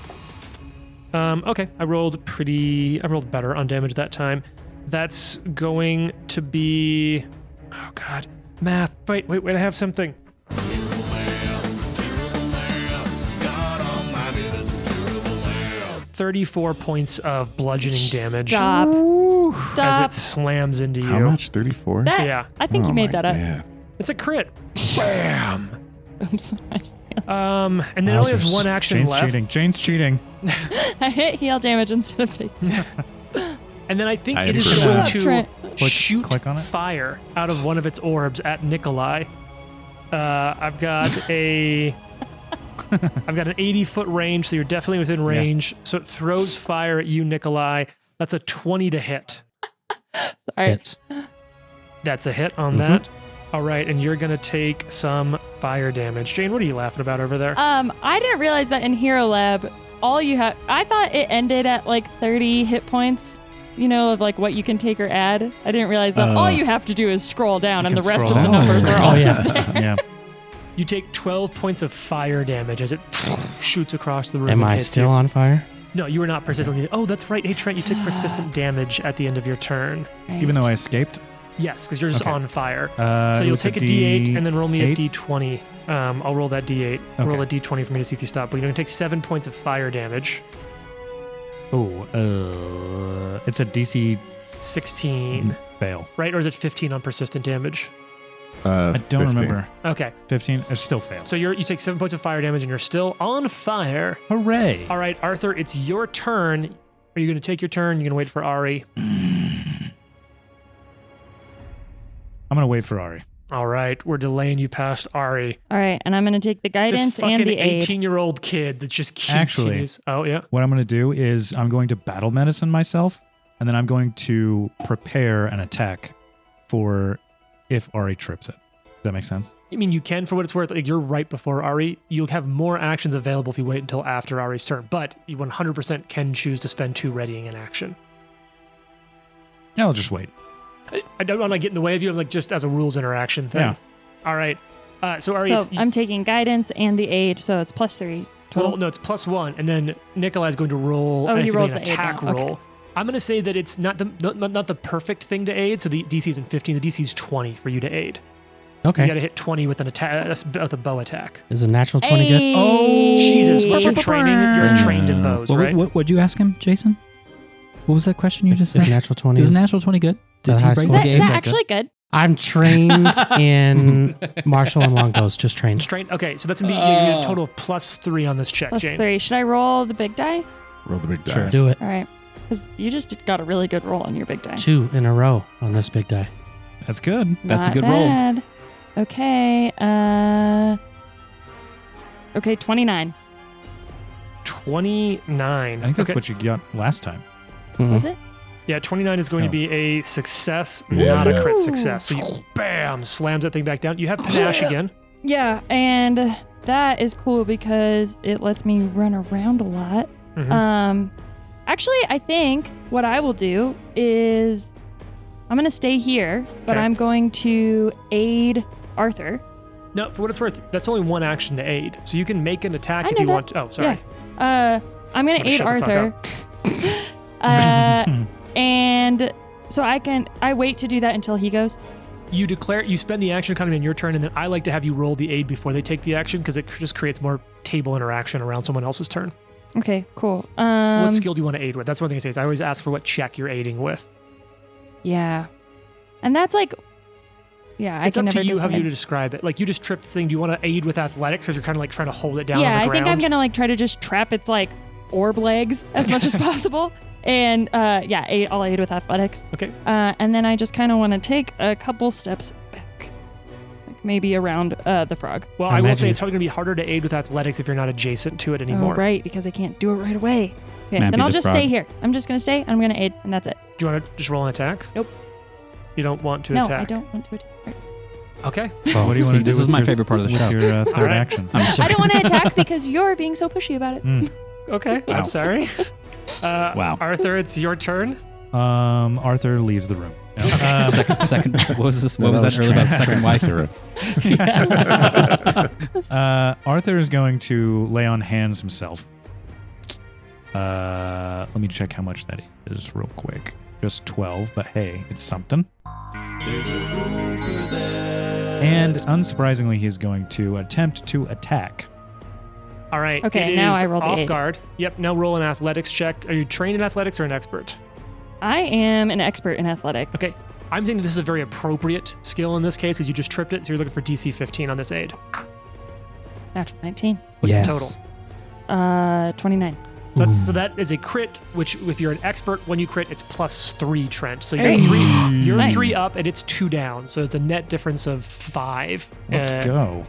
Okay, I rolled better on damage that time. That's going to be, oh god, math. Wait, I have something. $34 points of bludgeoning damage Stop. as Stop. it slams into you. How much? 34? That, Yeah. I think you made that up. Yeah. It's a crit. Bam. I'm sorry. And then it only has Wowzers. one action Jane's left. cheating. Jane's cheating. I hit heal damage instead of taking. And then I think I it is approve. going Shut up, to Trent. shoot click on it. fire out of one of its orbs at Nikolai. I've got an 80-foot range, so you're definitely within range. So it throws fire at you, Nikolai. That's a 20 to hit. Sorry. Hits. That's a hit on that. All right, and you're gonna take some fire damage. Jane, what are you laughing about over there? I didn't realize that in Hero Lab, all you have. I thought it ended at like 30 hit points. You know, of like what you can take or add. I didn't realize that all you have to do is scroll down, and the can rest of scroll the down. numbers are Oh, also yeah. there. Yeah. You take 12 points of fire damage as it shoots across the room. Am and I hits still you. on fire? No, you were not persistently. Oh, that's right. Hey, Trent, you took persistent damage at the end of your turn. Even though I escaped. Yes, because you're just Okay. on fire. So So you'll take a D8 and then roll me a D8? D20. I'll roll that D8. Okay. Roll a D20 for me to see if you stop. But you're going to take 7 points of fire damage. Oh, it's a DC 16, fail. right? Or is it 15 on persistent damage? I don't 15. remember. Okay. 15. It still fails. So you take 7 points of fire damage and you're still on fire. Hooray. All right, Arthur, it's your turn. Are you going to take your turn? You're going to wait for Ari. I'm going to wait for Ari. All right, we're delaying you past Ari. All right, and I'm going to take the This guidance fucking and the aid. 18-year-old kid that's just Actually- continues. Oh, yeah. What I'm going to do is I'm going to battle medicine myself, and then I'm going to prepare an attack for if Ari trips it. Does that make sense? I mean, you can, for what it's worth. Like, you're right before Ari. You'll have more actions available if you wait until after Ari's turn, but you 100% can choose to spend 2 readying an action. Yeah, I'll just wait. I don't want to get in the way of you. I'm like, just as a rules interaction thing. Yeah. All right. So Ari, So I'm taking guidance and the aid, so it's +3 total. well, no, it's +1, and then Nikolai's going to roll. Oh, and he it's rolls going to the aid attack now. Okay. roll. I'm going to say that it's not the perfect thing to aid. So the DC isn't 15. The DC is 20 for you to aid. Okay. You got to hit 20 with an attack, with a bow attack. Is a natural 20 good? Hey. Oh, Jesus! What's your training? You're trained in bows, right? What'd you ask him, Jason? What was that question you just If said? natural 20 Is natural 20 good? that Did high he break score? the Is game? that actually good? I'm trained in martial and longbows, just trained. Trained. Okay, so that's gonna be you're gonna get a total of +3 on this check, Jane. +3. Should I roll the big die? Roll the big die. Sure. Do it. All right. Because you just got a really good roll on your big die. 2 in a row on this big die. That's good. That's a Not good roll. bad. Okay. Okay, 29. 29. I think that's okay. what you got last time. Was it? Yeah, 29 is going Oh. to be a success, Yeah. not a crit Ooh. success. So you, bam, slams that thing back down. You have panache again. Yeah, and that is cool because it lets me run around a lot. Mhm. Actually, I think what I will do is I'm going to stay here, but Okay. I'm going to aid Arthur. No, for what it's worth, that's only one action to aid. So you can make an attack I if know you that. want to. Oh, sorry. I'm going to aid Shut the Arthur. fuck And so I wait to do that until he goes. You spend the action kind of in your turn, and then I like to have you roll the aid before they take the action because it just creates more table interaction around someone else's turn. Okay, cool. What skill do you want to aid with? That's one thing I say is I always ask for what check you're aiding with. Yeah. And that's like, yeah, I It's can up never to you how decide. you to describe it. Like you just tripped this thing. Do you want to aid with athletics because you're kind of like trying to hold it down on Yeah, the I ground? think I'm going to like try to just trap its like orb legs as much as possible. And yeah, I'll aid with athletics. Okay. And then I just kind of want to take a couple steps back, like maybe around the frog. Well, I will say it's probably going to be harder to aid with athletics if you're not adjacent to it anymore. Oh, right, because I can't do it right away. Okay, Might then be I'll the just frog. stay here. I'm just going to stay. I'm going to aid, and that's it. Do you want to just roll an attack? Nope. You don't want to No, attack? I don't want to attack. Right. Okay. What do you want See, to do? this is with my your- favorite part of the with show. your third All right. action. I'm sorry. I don't want to attack because you're being so pushy about it. Mm. Okay. Wow. I'm sorry. Wow. Arthur, it's your turn. Arthur leaves the room. No. Second. What was this? No, What was that earlier about second wife? Through it. Arthur is going to lay on hands himself. Let me check how much that is real quick. Just 12, but hey, it's something. And unsurprisingly, he's going to attempt to attack. All right. Okay, it now is I roll the off 8. guard. Yep. Now roll an athletics check. Are you trained in athletics or an expert? I am an expert in athletics. Okay. I'm thinking this is a very appropriate skill in this case because you just tripped it, so you're looking for DC 15 on this aid. Natural 19. What's Yes. the total? 29. So that is a crit, which if you're an expert, when you crit, it's +3, Trent. So you're Nice. 3 up and it's 2 down. So it's a net difference of 5. Let's go.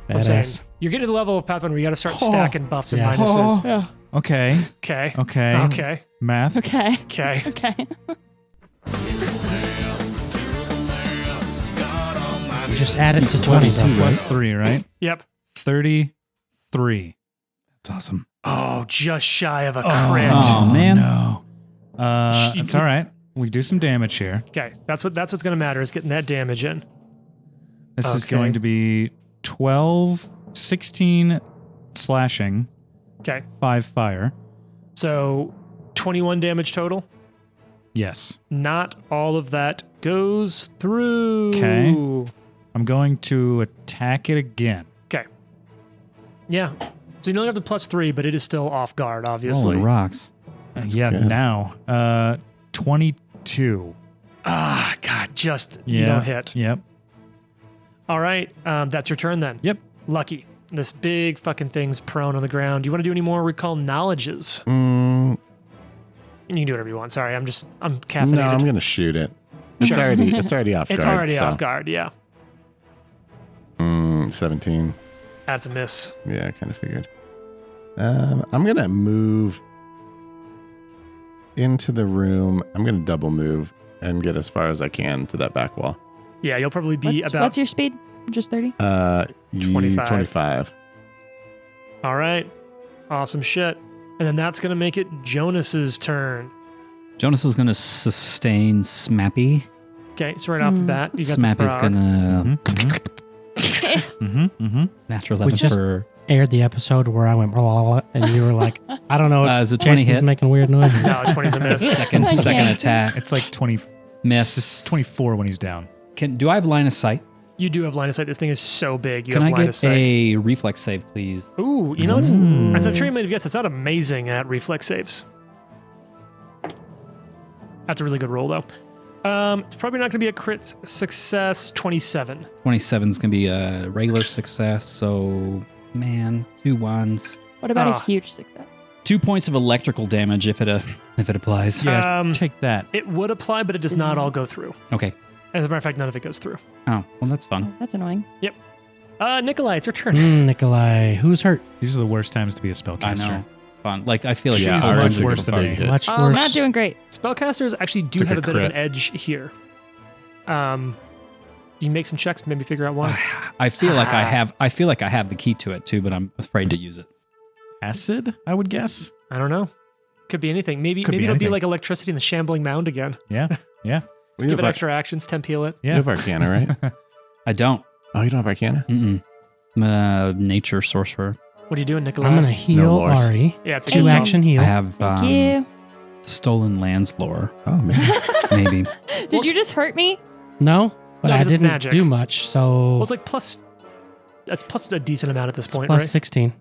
I'm saying, Badass. you're getting to the level of Pathfinder where you got to start stacking buffs and Yeah. minuses. Yeah. Okay. Okay. Okay. Okay. Math. Okay. Okay. Okay. You just add it to 20. Plus, plus 3, right? Yep. 33. That's awesome. Oh, just shy of a crit. Oh, man. No. It's all right. We do some damage here. Okay. That's what's going to matter is getting that damage in. This is Okay. going to be 12, 16 slashing, Okay. 5 fire. So 21 damage total. Yes. Not all of that goes through. Okay. I'm going to attack it again. Okay. Yeah. So you only have the +3, but it is still off guard, obviously. Holy rocks. Yeah, good. now. 22. Ah, God, just you Yeah. don't hit. Yep. All right. That's your turn then. Yep. Lucky. This big fucking thing's prone on the ground. Do you want to do any more recall knowledges? Mm, You can do whatever you want. Sorry, I'm no, caffeinated. I'm gonna shoot it. It's Sure. already off guard. It's already so. off guard, yeah. 17. That's a miss. Yeah, I kind of figured. I'm gonna move into the room. I'm gonna double move and get as far as I can to that back wall. Yeah, you'll probably be about What's your speed? Just 30? 25. 25. All right. Awesome shit. And then that's going to make it Jonas's turn. Jonas is going to sustain Smappy. Okay, so right off the bat, you got Smappy's the frog. going Mm-hmm. to natural 11 just- for... Aired the episode where I went blah, blah, blah, and you were like, I don't know. Is it 20 Jason's hit? making weird noises. No, 20's a miss. Second attack. It's like 20. Miss. It's 24 when he's down. Do I have line of sight? You do have line of sight. This thing is so big. You Can have I line of get sight. a reflex save, please? Ooh, you know, it's, as I'm sure you might have guessed, it's not amazing at reflex saves. That's a really good roll, though. It's probably not going to be a crit success. 27. 27 is going to be a regular success. So, man, 2 1s. What about Ah. a huge success? 2 points of electrical damage if it applies. Yeah, take that. It would apply, but it does not all go through. Okay. As a matter of fact, none of it goes through. Oh, well, that's Oh, fun. that's annoying. Nikolai, it's your turn. Nikolai, who's hurt? These are the worst times to be a I spellcaster. know. Fun. Like, I feel like Yeah, it's our so endings much worse worse than than me. Much Oh, worse. not doing great. Spellcasters actually do Took have a a bit of an crit. edge here. You can make some checks, maybe figure out one. I feel like I have the key to it too, but I'm afraid to use it. Acid, I would guess. I don't know. Could be anything. Maybe Could be it'll be anything. like electricity in the shambling mound again. Yeah. Yeah. Just give it extra actions, 10 peel it. You Yeah. have Arcana, right? I don't. Oh, you don't have Arcana? Mm-mm. I'm a nature sorcerer. What are you doing, Nikolai? I'm going to heal lores. Ari. Yeah, it's a Hey. 2 good action heal. I have Thank you. stolen lands lore. Oh, man. Maybe. Did you just hurt me? No, but No, I 'cause it's didn't magic. do much. So Well, it's like plus. That's plus a decent amount at this point, plus right? 16.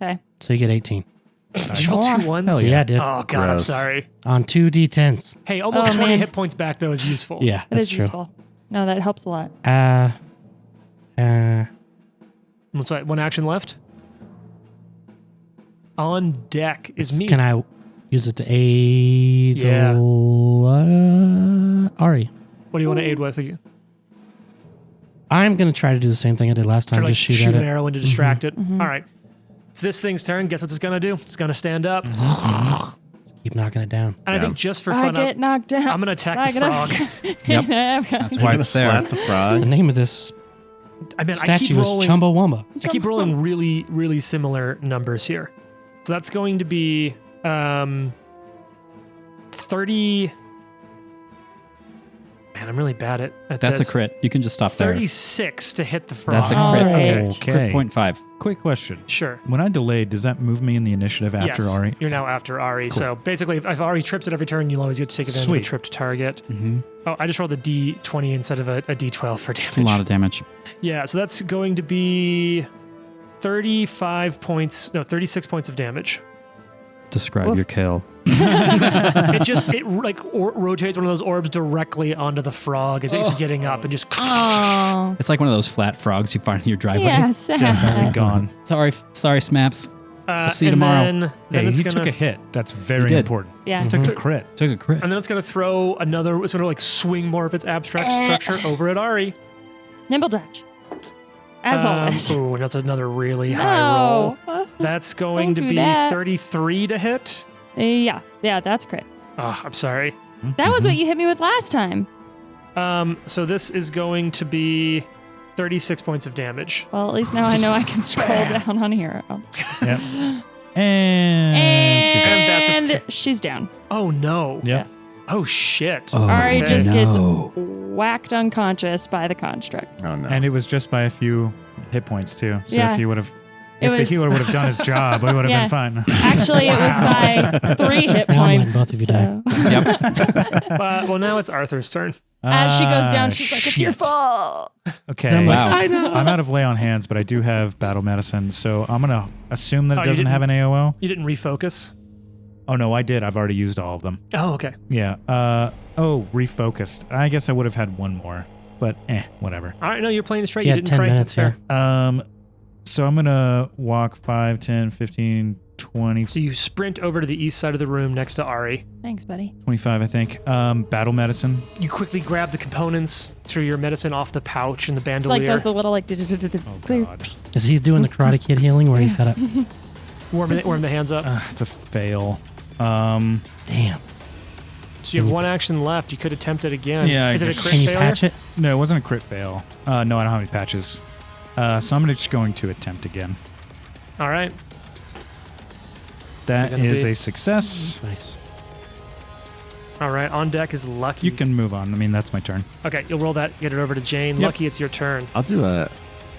Okay. So you get 18. Did you roll 2 ones? Hell yeah, I did. Oh, God, I'm Gross. sorry. On 2 d10s. Hey, almost Oh, 20 man. hit points back, though, is useful. Yeah, That that's is true. useful. No, that helps a lot. What's that? 1 action left? On deck is me. Can I use it to aid Yeah. Ari? What do you want to aid with? I'm going to try to do the same thing I did last time. Try to Just like, shoot shoot at an it. arrow in to distract it. Mhm. All right. It's this thing's turn. Guess what it's going to do? It's going to stand up. Keep knocking it down. And I Yeah. think just for I fun, get knocked down. I'm going to attack the frog. Yep. That's That's You're why gonna it's there. splat the The frog. name of this I mean, I statue keep is rolling. Chumbawamba. I keep rolling really, really similar numbers here. So that's going to be 30. Man, I'm really bad at That's this. a crit. You can just stop there. 36 to hit the frog. That's a All crit. right. Okay. Okay. Crit 0.5. Quick question. Sure. When I delayed, does that move me in the initiative after yes, Ari? You're now after Ari. Cool. So basically, if Ari trips at every turn, you'll always get to take advantage of Sweet. the tripped target. Mm-hmm. Oh, I just rolled a D20 instead of a D12 for damage. It's a lot of damage. Yeah, so that's going to be 36 points of damage. Describe Woof. your kill. it rotates one of those orbs directly onto the frog as it's getting up and just Oh. It's like one of those flat frogs you find in your driveway. Yeah, Definitely sad. gone. Sorry, Smaps. See you and tomorrow. Then Hey, it's he gonna, took a hit. That's very did. important. Yeah. Took a crit. Took a crit. and then it's going to throw another. It's going to like swing more of its abstract structure over at Ari. Nimble dodge. As always. Oh, that's another really high roll. No. That's going to Don't do be that. 33 to hit. Yeah, that's crit. Oh, I'm sorry. That was what you hit me with last time. So this is going to be 36 points of damage. Well, at least now I know I can scroll down on here. Yep. And she's out. And that's its And she's down. Oh no. Yep. Yes. Oh shit. Oh, Ari okay. just gets no. whacked unconscious by the construct. Oh, no. And it was just by a few hit points too. So Yeah. if he would have, It if the was- healer would have done his job, we would have Yeah. been fine. Actually, it was by 3 hit Now I'm points. letting both of you die. so- Yep. Well, now it's Arthur's turn. As she goes down, Ah, she's like, "It's your shit. fault." Okay. And I'm like, Wow. I know. I'm out of lay on hands, but I do have battle medicine, so I'm gonna assume that Oh, it you doesn't have an AOO. You didn't refocus. Oh no, I did. I've already used all of them. Oh, okay. Yeah. Refocused. I guess I would have had one more, but whatever. All right. No, you're playing straight. Yeah, You didn't 10 crank. minutes That's fair. here. So I'm gonna walk 5, 10, 15, 20, So you sprint over to the east side of the room next to Ari. Thanks, buddy. 25, I think. Battle medicine. You quickly grab the components through your medicine off the pouch and the bandolier. Like does the little like Oh clear. god. Is he doing the Karate Kid healing where he's got to... warm the hands up. It's a fail. Damn. So you have one action left. You could attempt it again. Yeah, Is it a can crit Can you failure? patch it? No, it wasn't a crit fail. No, I don't have any patches. So I'm just going to attempt again. All right. That gonna is be- a success. Nice. All right. On deck is Lucky. You can move on. I mean, that's my turn. Okay, you'll roll that. Get it over to Jane. Yep. Lucky, it's your turn. I'll do a.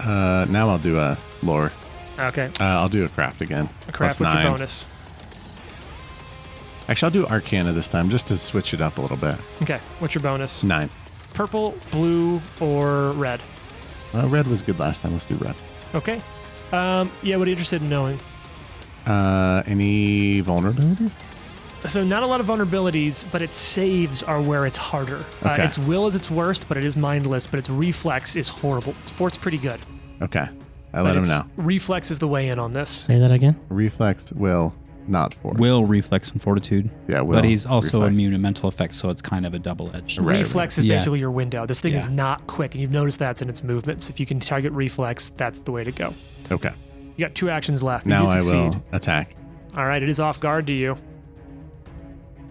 Now I'll do a lore. Okay. I'll do a craft again. A craft Plus with your 9. bonus. Actually, I'll do Arcana this time just to switch it up a little bit. Okay. What's your bonus? 9. Purple, blue, or red? Red was good last time. Let's do red. Okay. Yeah, what are you interested in knowing? Any vulnerabilities? So not a lot of vulnerabilities, but its saves are where it's harder. Okay. Its will is its worst, but it is mindless, but its reflex is horrible. Its fort's pretty good. Okay. I let him know. Reflex is the way in on this. Say that again. Reflex will not for. Will, reflex, and fortitude. Yeah, will. But he's also reflex. immune to mental effects, so it's kind of a double-edged. Right. Reflex is Yeah. basically your window. This thing Yeah. is not quick, and you've noticed that's in its movements. If you can target reflex, that's the way to go. Okay. You got 2 actions left. You Now did I succeed. will attack. All right, it is off guard to you.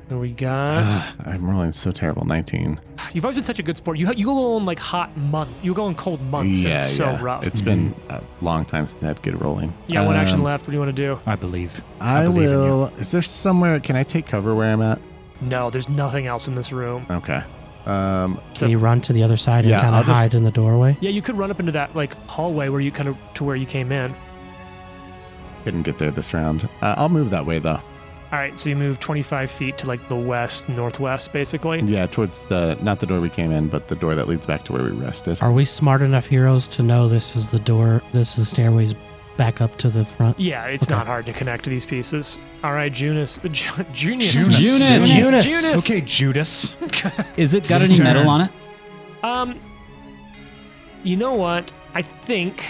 And we got. I'm rolling so terrible. 19. You've always been such a good sport. You go on like hot month. You go on cold months. Yeah, and it's so yeah. rough. It's been a long time since I had to get rolling. Yeah, one action left. What do you want to do? I believe. I believe in you. will. Is there somewhere? Can I take cover where I'm at? No, there's nothing else in this room. Okay. Can you run to the other side and Yeah, kind I'll of just- hide in the doorway? Yeah, you could run up into that like hallway where you kind of to where you came in. Couldn't get there this round. I'll move that way though. All right, so you move 25 feet to like the west, northwest, basically. Yeah, towards the not the door we came in, but the door that leads back to where we rested. Are we smart enough heroes to know this is the door, this is the stairways back up to the front? Yeah, it's Okay. not hard to connect to these pieces. All right, Junius. Junius. Junis. Okay, Judas. Is it got any Turn. metal on it? You know what? I think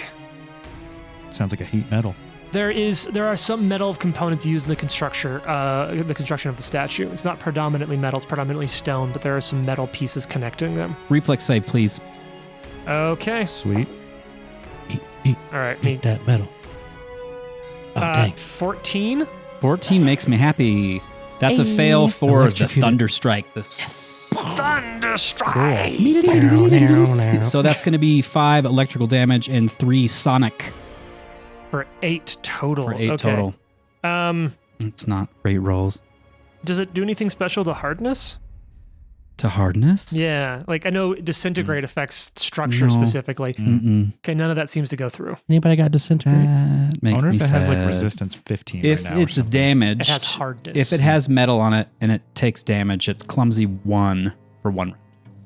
Sounds like a heat metal. there are some metal components used in the construction of the statue. It's not predominantly metal; it's predominantly stone, but there are some metal pieces connecting them. Reflex save, please. Okay. Sweet. All right. Eat that metal. Oh, dang. 14. 14 makes me happy. That's a Hey. fail for the Electrocuted. Thunderstrike. Thunderstrike. Now, now, now. So that's going to be 5 electrical damage and 3 sonic For 8 total. for 8 Okay. total. Um, It's not great rolls. does it do anything special to hardness? To hardness? Yeah, like I know disintegrate affects structure No. specifically. Mm-mm. Okay, none of that seems to go through. Anybody got disintegrate? That I makes wonder me if it has like sad. resistance 15 If right now. or it's something. damaged, It has hardness. if it has metal on it and it takes damage, it's clumsy 1 for 1 round.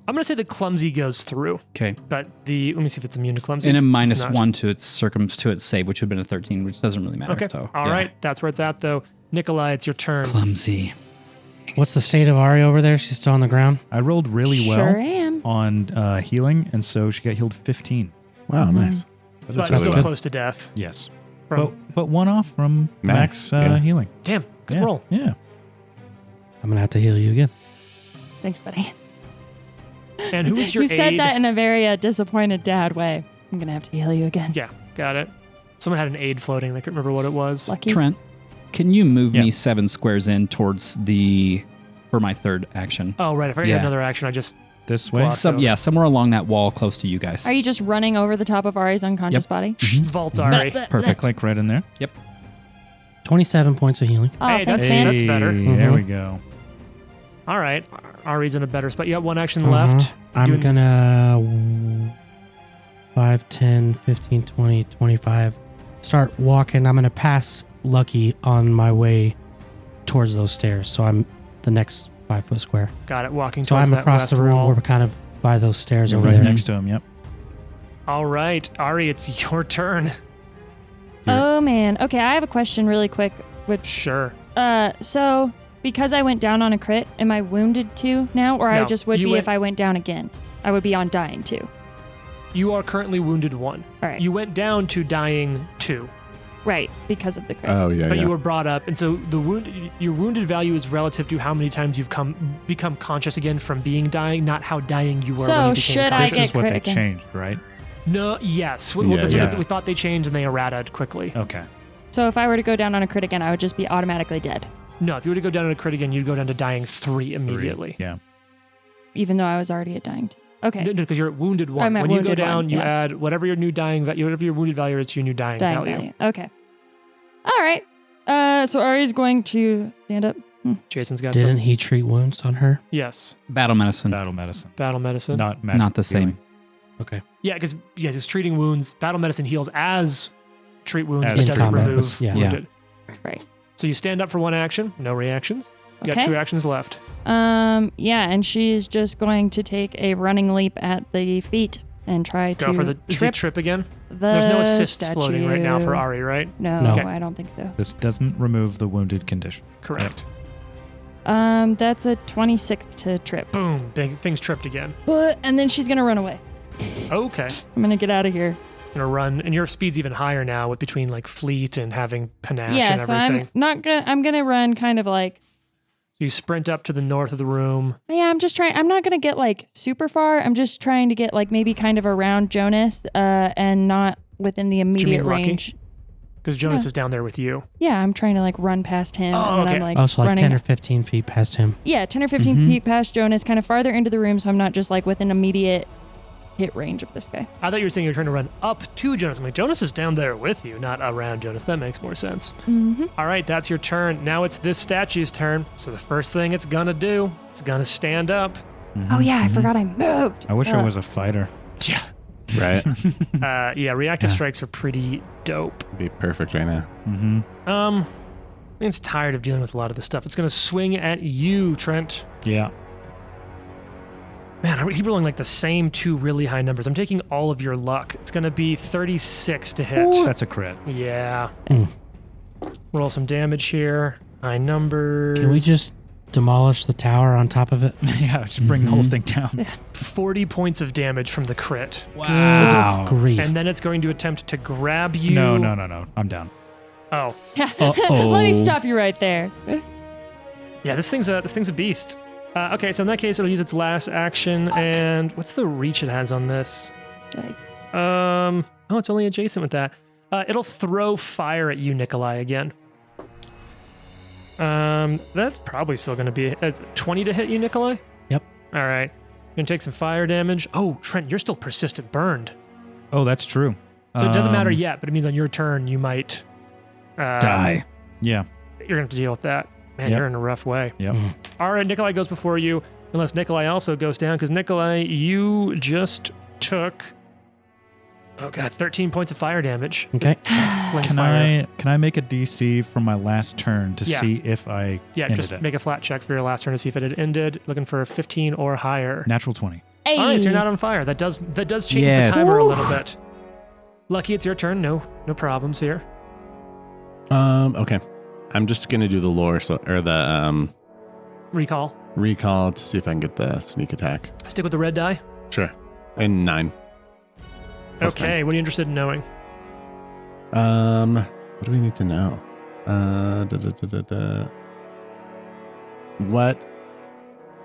I'm gonna say the clumsy goes through, Okay. but let me see if it's immune to clumsy. And a It's minus not. 1 to its save, which would have been a 13, which doesn't really matter. Okay, So, all yeah. right, that's where it's at though. Nikolai, it's your turn. Clumsy. What's the state of Ari over there? She's still on the ground? I rolled really Sure well am. on healing, and so she got healed 15. Wow, nice. That is But really still well. close to death. Yes. From, But one off from Max, max yeah. healing. damn, good Yeah, roll. Yeah. I'm going to have to heal you again. Thanks, buddy. And who is your You said aide? that in a very disappointed dad way. I'm gonna have to heal you again. Yeah, got it. Someone had an aid floating. I couldn't remember what it was. Lucky. Trent, can you move Yeah. me 7 squares in towards for my third action? Oh, right. I forgot you had another action. I just This way. Blocked. Somewhere along that wall close to you guys. Are you just running over the top of Ari's unconscious body? vault Ari. Perfect. Click right in there. 27 points of healing. Oh, Hey, thanks, that's- man. that's better. There Mhm. we go. All right. Ari's in a better spot. You got one action Uh-huh. left. I'm Doing- gonna 5, 10, 15, 20, 25. Start walking. I'm gonna pass Lucky on my way towards those stairs. So I'm the next 5-foot square. Got it. Walking So towards I'm that across west the room. wall. We're kind of by those stairs You're over right there. next to him. Yep. All right, Ari, it's your turn. Oh man. Okay, I have a question really quick. Which Sure. so because I went down on a crit, am I wounded too now, or I No, just would you be went- if I went down again? I would be on dying too. You are currently wounded 1. All right. You went down to dying 2, Right, because of the crit. Oh yeah, but yeah. you were brought up, and so your wounded value is relative to how many times you've become conscious again from being dying, not how dying you were. So when you became should I conscious. This get is what crit they again? changed, right? No. Yes. Yeah, That's what yeah. we thought they changed, and they errataed quickly. Okay. So if I were to go down on a crit again, I would just be automatically dead. No, if you were to go down to a crit again, you'd go down to dying 3 immediately. 3. Yeah. Even though I was already at dying 2. Okay. No, because you're at wounded 1. I'm at When you go wounded down, 1, you yeah. add whatever your new dying whatever your wounded value is to your new dying value. Okay. All right. So Ari's going to stand up. Jason's got Didn't some. he treat wounds on her? Yes. Battle medicine. Battle medicine. Battle medicine. Not magic Not the same. healing. Okay. Yeah, because it's treating wounds. Battle medicine heals as treat wounds, As but in doesn't combat. remove Yeah. wounded. Right. So you stand up for 1 action, no reactions. You got Okay. 2 actions left. Yeah, and she's just going to take a running leap at the feet and try Go to for the trip trip again. the There's no assists statue. floating right now for Ari, right? No, No. I don't think so. This doesn't remove the wounded condition. Correct. That's a 26 to trip. Boom. Big thing's tripped again. And then she's gonna run away. Okay. I'm gonna get out of here. Gonna run, and your speed's even higher now with between like fleet and having panache Yeah, and so everything. I'm gonna run kind of like, You sprint up to the north of the room. yeah, I'm not gonna get like super far. I'm just trying to get like maybe kind of around Jonas, and not within the immediate Lucky? range. Because Jonas Yeah. is down there with you. Yeah, I'm trying to like run past him, Oh, and then okay. I'm like Also, like running. 10 or 15 feet past him. Yeah, 10 or 15 feet past Jonas, kind of farther into the room, so I'm not just like within immediate hit range of this guy. I thought you were saying you were trying to run up to Jonas. I'm like, Jonas is down there with you, not around Jonas. That makes more sense. Mm-hmm. All right, that's your turn. Now it's this statue's turn. So the first thing it's gonna do, it's gonna stand up. Oh yeah, I forgot I moved. I wish I was a fighter. Yeah. Right? Yeah, reactive strikes are pretty dope. Be perfect right now. Mm-hmm. It's tired of dealing with a lot of this stuff. It's gonna swing at you, Trent. Yeah. Man, I keep rolling like the same 2 really high numbers. I'm taking all of your luck. It's gonna be 36 to hit. That's a crit. Yeah. Mm. Roll some damage here. High numbers. Can we just demolish the tower on top of it? Yeah, just bring the whole thing down. 40 points of damage from the crit. Wow. Grief. And then it's going to attempt to grab you. No. I'm down. Oh. Let me stop you right there. Yeah, this thing's a beast. Okay, so in that case, it'll use its last action. And what's the reach it has on this? Oh, it's only adjacent with that. It'll throw fire at you, Nikolai, again. That's probably still going to be 20 to hit you, Nikolai? Yep. All right. You're going to take some fire damage. Oh, Trent, you're still persistent burned. Oh, that's true. So it doesn't matter yet, but it means on your turn, you might Die. Yeah. You're going to have to deal with that. Man, Yep. you're in a rough way. Yep. All right, Nikolai goes before you, unless Nikolai also goes down, because Nikolai, you just took, 13 points of fire damage. Okay. Flames Can fire. I make a DC from my last turn to Yeah. see if I ended just it? make a flat check for your last turn to see if it had ended. Looking for a 15 or higher. Natural 20. Hey. All right, so you're not on fire. That does change Yes. the timer a little bit. Lucky, it's your turn. No problems here. Okay. I'm just gonna do the lore, or the Recall. recall to see if I can get the sneak attack. Stick with the red die. Sure. And 9. Plus Okay, what are you interested in knowing? What do we need to know? What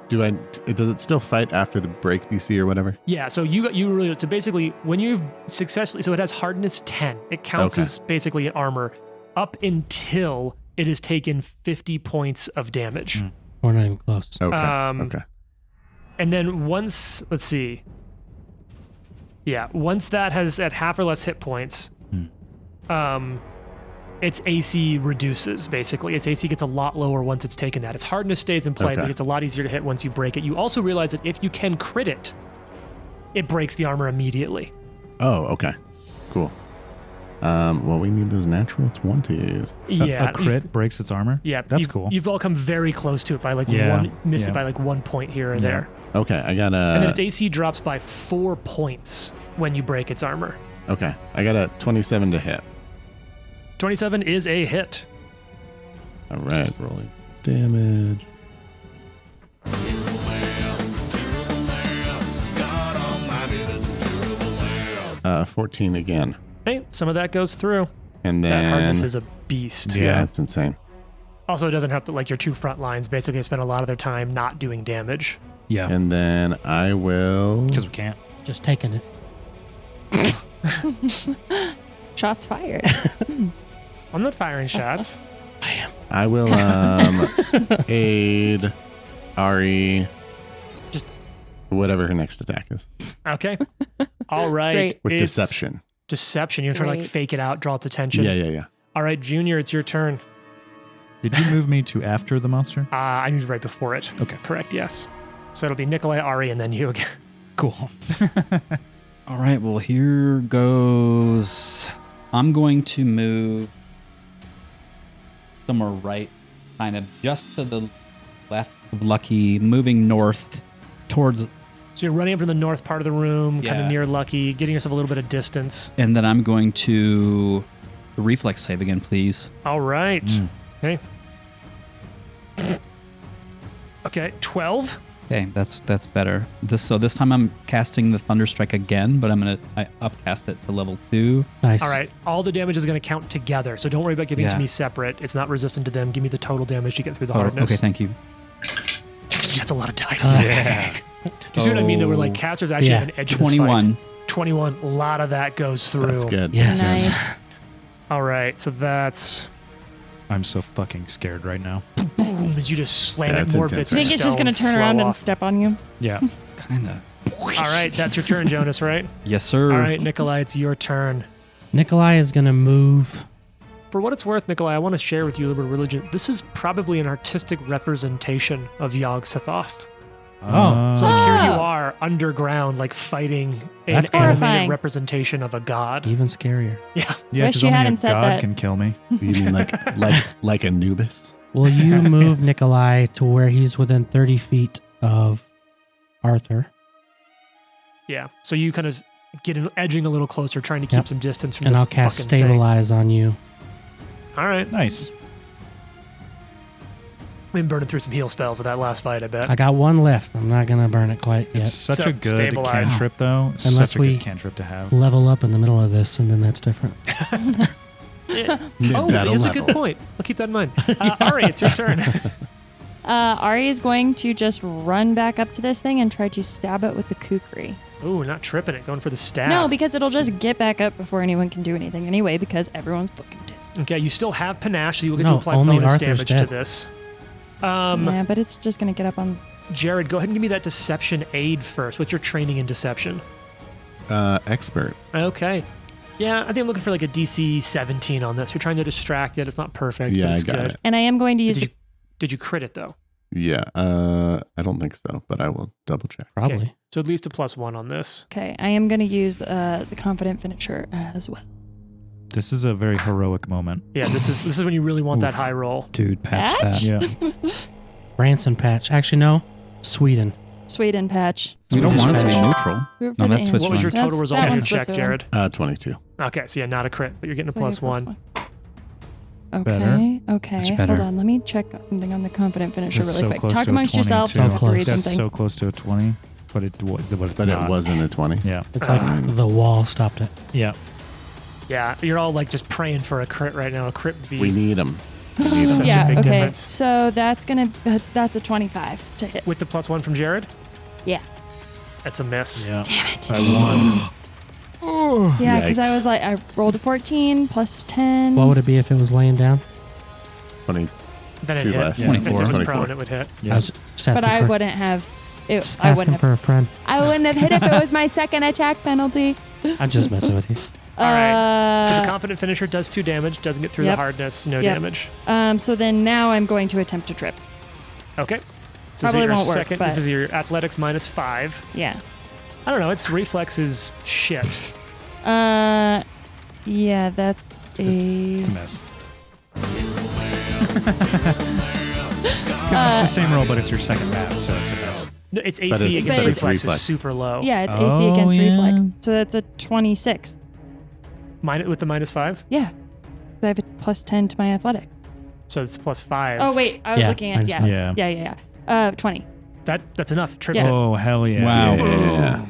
do I? Does it still fight after the break DC or whatever? Yeah, so so basically when you've successfully, so it has hardness 10. It counts Okay. as basically an armor up until it has taken 50 points of damage. We're not even close. Okay. Um, okay. And then once, let's see. Yeah, once that has at half or less hit points, its AC reduces, basically. Its AC gets a lot lower once it's taken that. Its hardness stays in play, but Okay. it's a lot easier to hit once you break it. You also realize that if you can crit it, it breaks the armor immediately. Oh, okay. Cool. Well, we need those natural 20s. Yeah. A crit breaks its armor? Yeah. That's you've, cool. You've all come very close to it by missed it by 1 point here or there. Okay, I got And then a. its AC drops by 4 points when you break its armor. Okay, I got a 27 to hit. 27 is a hit. All right, rolling damage. 14 again, Hey, some of that goes through. and That then hardness is a beast. yeah, it's insane. Also, it doesn't have to, your two front lines basically spend a lot of their time not doing damage. Yeah. And then I will. Because we can't. Just taking it. Shots fired. I'm not firing shots. I will aid Ari. Just whatever her next attack is. Okay. All right. Great. With It's deception. Deception. You're trying to like Great. fake it out, draw its attention. Yeah. All right, Junior, it's your turn. Did you move me to after the monster? I moved right before it. Okay. Correct, yes. So it'll be Nikolai, Ari, and then you again. Cool. All right, well, here goes. I'm going to move somewhere right, kind of just to the left of Lucky, moving north towards. So you're running up to the north part of the room, kind Yeah. of near Lucky, getting yourself a little bit of distance. And then I'm going to reflex save again, please. All right. Okay. Okay, 12. Okay, that's better. So this time I'm casting the Thunderstrike again, but I upcast it to level 2. Nice. All right. All the damage is going to count together. So don't worry about giving it to Yeah. me separate. It's not resistant to them. Give me the total damage to get through the Oh, hardness. okay, thank you. That's a lot of dice. Yeah. Do you see what I mean? Though we're like casters actually Yeah. have an edge in this 21. fight. 21. A lot of that goes through. That's good. Yes. Nice. All right. So that's I'm so fucking scared right now. boom as you just slam Yeah, it. it's More intense. bits I of think it's just stone going to turn flow around and off. step on you. Yeah. Kind of. All right. That's your turn, Jonas, right? Yes, sir. All right, Nikolai, it's your turn. Nikolai is going to move. For what it's worth, Nikolai, I want to share with you a little bit of religion. This is probably an artistic representation of Yog Sothoth. Oh. So like, here you Oh. are underground, like fighting an That's cool. animated Horrifying. representation of a god. Even scarier. Yeah. Yeah, Wish because you only a hadn't said god that. can kill me. You mean like Anubis? Will you move Nikolai to where he's within 30 feet of Arthur? Yeah. So you kind of edging a little closer, trying to keep Yep. some distance from And this I'll cast fucking thing. Stabilize on you. All right. Nice. Been burning through some heal spells with that last fight, I bet. I got one left. I'm not going to burn it quite It's yet. such So a good stabilize. cantrip, though. Unless Such a we- good cantrip to have. Level up in the middle of this, and then that's different. Oh, Mid-battle that's a level. good point. I'll keep that in mind. Ari, it's your turn. Ari is going to just run back up to this thing and try to stab it with the kukri. Ooh, not tripping it, going for the stab. No, because it'll just get back up before anyone can do anything anyway, because everyone's fucking dead. Okay, you still have panache, so you will get No, to apply only bonus Arthur's damage to dead. this. Yeah, but it's just going to get up on... Jared, go ahead and give me that deception aid first. What's your training in deception? Expert. Okay. Yeah, I think I'm looking for like a DC 17 on this. You're trying to distract it. It's not perfect. Yeah, but I it's got good. it. And I am going to use... Did you crit it though? Yeah. I don't think so, but I will double check. Probably. Okay. So at least a +1 on this. Okay, I am going to use the confident finisher as well. This is a very heroic moment. Yeah, this is when you really want that Oof. high roll. Dude, patch Patch? that. Yeah. Branson patch. Actually, no. Sweden. Sweden patch. We don't Swedish want it to be patch. neutral. We're No, for that's the what's What was your Switzerland. total That's- result that of your one's check, Switzerland. Jared? 22. Okay, so yeah, not a crit, but you're getting a So you're +1. Okay, Better. okay. Much Hold better. on, let me check something on the confident finisher That's really so quick. close Talk to a amongst yourselves. 22. I have to read close. That's something. so close to a 20, but it's But not. it wasn't a 20. Yeah. It's like the wall stopped it. Yeah. Yeah, you're all like just praying for a crit right now. A crit would be We need them. such a Yeah, big okay. difference. So that's a 25 to hit. With the +1 from Jared? Yeah. That's a miss. Yeah. Damn it. I won. Yeah, because I Yikes. was like, I rolled a 14 plus 10. What would it be if it was laying down? 20. Then it Two hit. less. If 24. it was 24. prone, it would hit. I was just asking but I for, wouldn't have. just I asking wouldn't have. for a friend. I wouldn't have hit if it was my second attack penalty. I'm just messing with you. All right. So the Uh, confident finisher does 2 damage, doesn't get through Yep. the hardness, no Yep. damage. so then now I'm going to attempt to trip. Okay. So Probably this is your won't work, second. but- This is your athletics -5. Yeah. I don't know. Its reflex is shit. Yeah, that's a. It's a miss. It's the same roll, but it's your second round, so it's a miss. No, its But AC it's- against but it's reflex, reflex. is super low. Yeah, it's AC Oh, against yeah. reflex. So that's a 26. With the -5, Yeah. So I have a plus 10 to my athletics. so it's +5. Oh, wait. I was Yeah, looking I at. understand. Yeah. Yeah. Yeah. 20. That's enough. Trips Yeah. it. Oh, hell yeah. Wow. Yeah.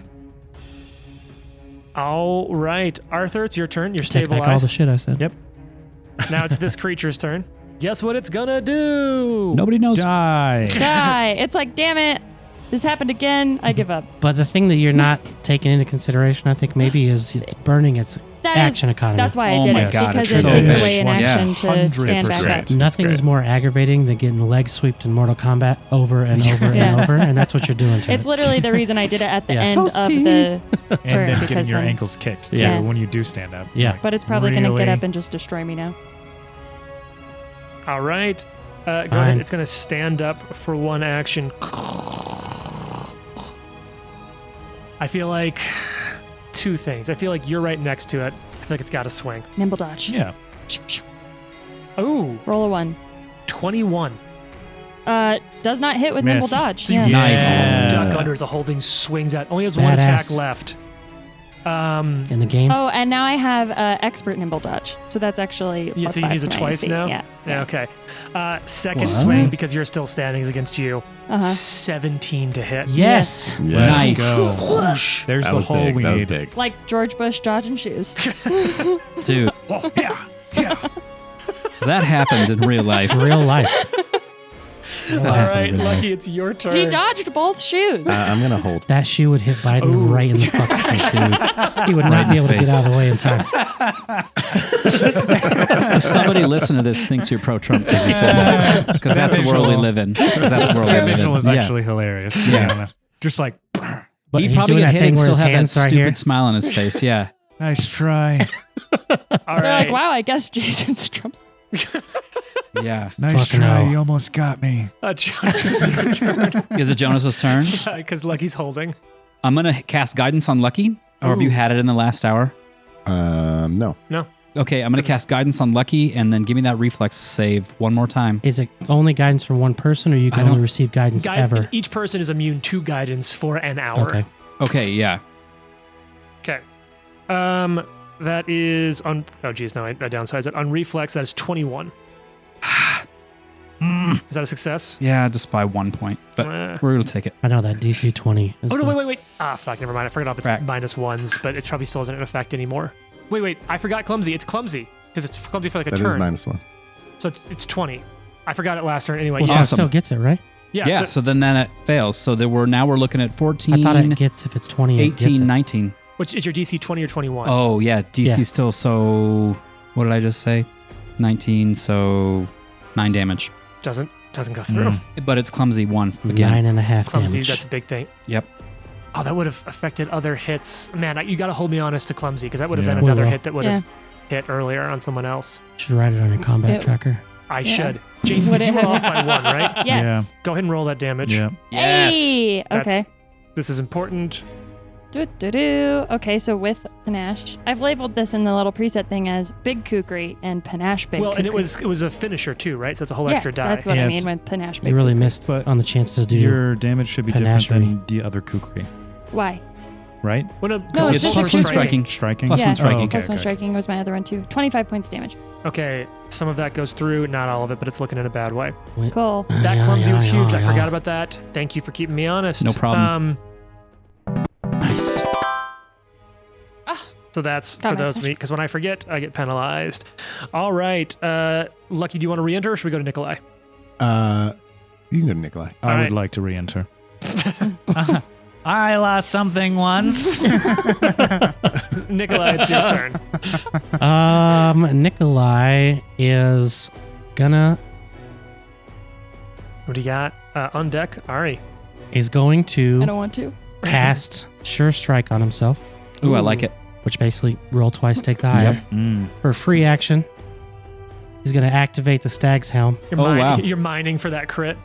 All right, Arthur, it's your turn. You're Take back all the stabilized. shit I said. Yep. Now it's this creature's turn. Guess what it's gonna do? Nobody knows. Die. Die. It's like, damn it. This happened again. I give up. But the thing that you're not taking into consideration, I think, maybe is it's burning its action economy. That's why I Oh did my it, God, because it's it so takes big. away an Yeah. action to stand back 100%. up. Nothing great. is more aggravating than getting leg sweeped in Mortal Kombat over and over Yeah. and over, and that's what you're doing to It's it. literally the reason I did it at the Yeah. end of Toasty. the And turn. then because getting your then- ankles kicked too Yeah. when you do stand up. Yeah. Like, But it's probably going to get really? up and just destroy me now. All right. Go ahead. Fine. It's going to stand up for one action. I feel like two things. I feel like you're right next to it. I feel like it's got to swing. Nimble dodge. Yeah. Oh, Roll a 1. 21. Does not hit with Miss. nimble dodge. So Yeah. you Yeah. duck under as the whole thing swings out. Only has one Badass. attack left. In the game. Oh, and now I have expert nimble dodge. So that's actually Yeah, plus so you 5 use to it my twice AC. now? Yeah. Yeah, okay. Second What? swing, because you're still standing, is against you. Uh-huh. 17 to hit. Yes. Nice. Go. Whoosh. There's That the was hole big. we That was need. big. Like George Bush dodging shoes. Dude, Oh, yeah. Yeah. that happened in real life. Real life. All right, Lucky, it's your turn. He dodged both shoes. I'm gonna hold. That shoe would hit Biden Ooh. right in the fucking face, dude. He would Right not in be the able to face. get out of the way in time. Somebody listen to this thinks you're pro-Trump because you said that. Because that's the world we live in. 'Cause that's the world we That live visual in. is actually hilarious, to be Yeah. honest. Just like, But He'd he's probably doing get that hit thing and where still his have that hands are stupid here. smile on his face. Yeah. nice try. All They're right. like, wow, I guess Jason's a Trump. Yeah. Nice Fucking try. hell. You almost got me. Jonas, it's your turn. Is it Jonas's turn? Because Lucky's holding. I'm going to cast Guidance on Lucky. Or have you had it in the last hour? No. Okay, I'm going to cast Guidance on Lucky and then give me that reflex save one more time. Is it only guidance from one person, or you I can don't- only receive guidance ever? Each person is immune to guidance for an hour. Okay. Okay, yeah. Okay. That is on. Oh, geez, no, I downsized it. On reflex, that is 21. Is that a success? Yeah, just by 1 point. But we're going to take it. I know that DC 20 is Oh, no, the- wait. Ah, fuck, never mind. I forgot off it's Right. -1s, but it probably still isn't in effect anymore. Wait, I forgot clumsy. It's clumsy because it's clumsy for like a That turn. is -1. So it's 20. I forgot it last turn anyway. Well, yeah. so it Awesome. still gets it, right? Yeah. So then it fails. So we're looking at 14, I thought it gets, if it's 20, it gets 18, it. 19. Which is your DC 20 or 21? Oh, yeah. DC Yeah. still, so what did I just say? 19, so 9 damage. Doesn't go through. But it's clumsy 1 again. 9.5 Clumsy, damage. that's a big thing. Yep. Oh, that would have affected other hits. Man, you got to hold me honest to clumsy because that would have Yeah. been We another will. hit that would have hit earlier on someone else. Should write it on your combat It- tracker. I Yeah. should. James, Would you it were have- off by 1, right? Yes. Go ahead and roll that damage. Yeah. Hey. That's- Okay. This is important. Okay, so with panache, I've labeled this in the little preset thing as big kukri and panache big. Well, and it kukri. was a finisher too, right? So that's a whole Yeah, extra die. that's what Yeah, I it's- mean with panache big. You really kukri. missed But on the chance to do. Your damage should be different Panachery. than the other kukri, Why? right? Well, no, No, because it's it's just plus extra 1 striking. striking. Striking. Plus Yeah. one striking. Oh, okay, Plus one okay. striking was my other one too. 25 points damage. Okay, some of that goes through, not all of it, but it's looking in a bad way. Cool. That Yeah, clumsy yeah, was huge. yeah, I yeah. forgot about that. Thank you for keeping me honest. No problem. Nice. So that's for Got my those of me, because when I forget, I get penalized. All right. Lucky, do you want to re-enter or should we go to Nikolai? You can go to Nikolai. I All would right. like to re-enter. I lost something once. Nikolai, it's your turn. Nikolai is gonna What do you got? On deck, Ari. going I to don't want to. cast Sure Strike on himself, Ooh, I like it. which basically roll twice, take the higher. Mm. For a free action, he's gonna activate the Stag's Helm. You're Oh, wow. You're mining for that crit.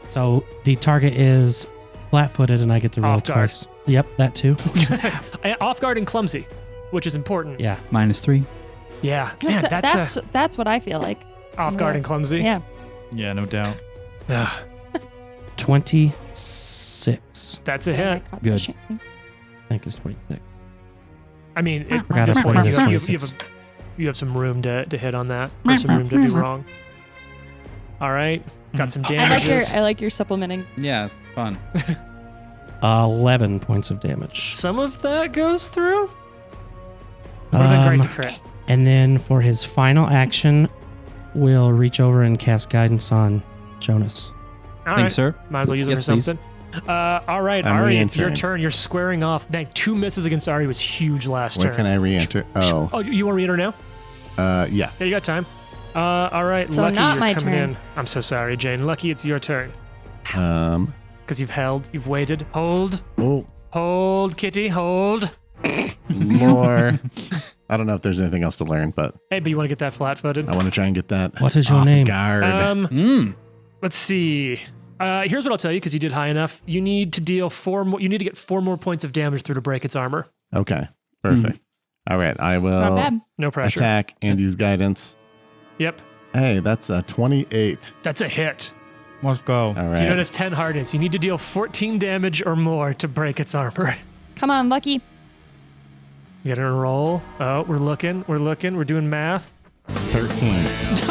So the target is flat-footed, and I get to roll Off guard. twice. Yep, that too. Off guard and clumsy, which is important. Yeah. -3. Yeah. Man, That's what I feel like. off guard and clumsy. Yeah. Yeah, no doubt. Ugh, 26. that's a hit. Good. I think it's 26. I mean, at Forgot this I point, put it as you 26. have some room to hit on that, or some room to be wrong. All right, got some I damages. like your supplementing. Yeah, it's fun. 11 points of damage. Some of that goes through. Would have been great to crit. And then for his final action, we'll reach over and cast guidance on Jonas. All Thanks, right, sir. might as well use it Yes, for please. something. All right, I'm Ari, it's your re-entering. turn. You're squaring off. Dang, 2 misses against Ari was huge last Where turn. can I re-enter? Oh, Oh, you want to re-enter now? yeah. Yeah, you got time. All right, So Lucky, not you're my coming turn. in. I'm so sorry, Jane. Lucky, it's your turn. Because you've held, you've waited. Hold, Oh, Kitty, hold. more. I don't know if there's anything else to learn, but Hey, but you want to get that flat-footed? I want to try and get that. What is your off name? Guard. Let's see. Here's what I'll tell you, because you did high enough. You need to deal 4 more. You need to get 4 more points of damage through to break its armor. Okay, perfect. All right, I Not will bad. No pressure. attack and use guidance. Yep, Hey, that's a 28. that's a hit. Let's go. All You right. notice 10 hardness. You need to deal 14 damage or more to break its armor. Come on, Lucky. You gotta roll. Oh, we're looking. We're doing math. 13.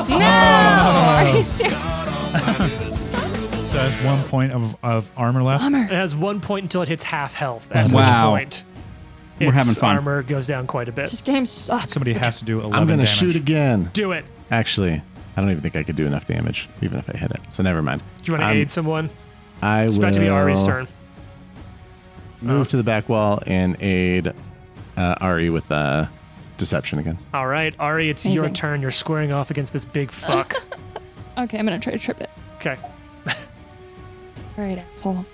No! Are you serious? There's 1 point of armor left. It Bummer. has 1 point until it hits half health, at Wow. which point We're its having fun. armor goes down quite a bit. This game sucks. Somebody has to do 11 I'm going to damage. shoot again. Do it. Actually, I don't even think I could do enough damage, even if I hit it. So never mind. Do you want to aid someone? I It's will about to be Ari's turn. move to the back wall and aid Ari with deception again. All right, Ari, it's your Amazing. turn. You're squaring off against this big fuck. Okay, I'm gonna try to trip it. Okay. All right, asshole.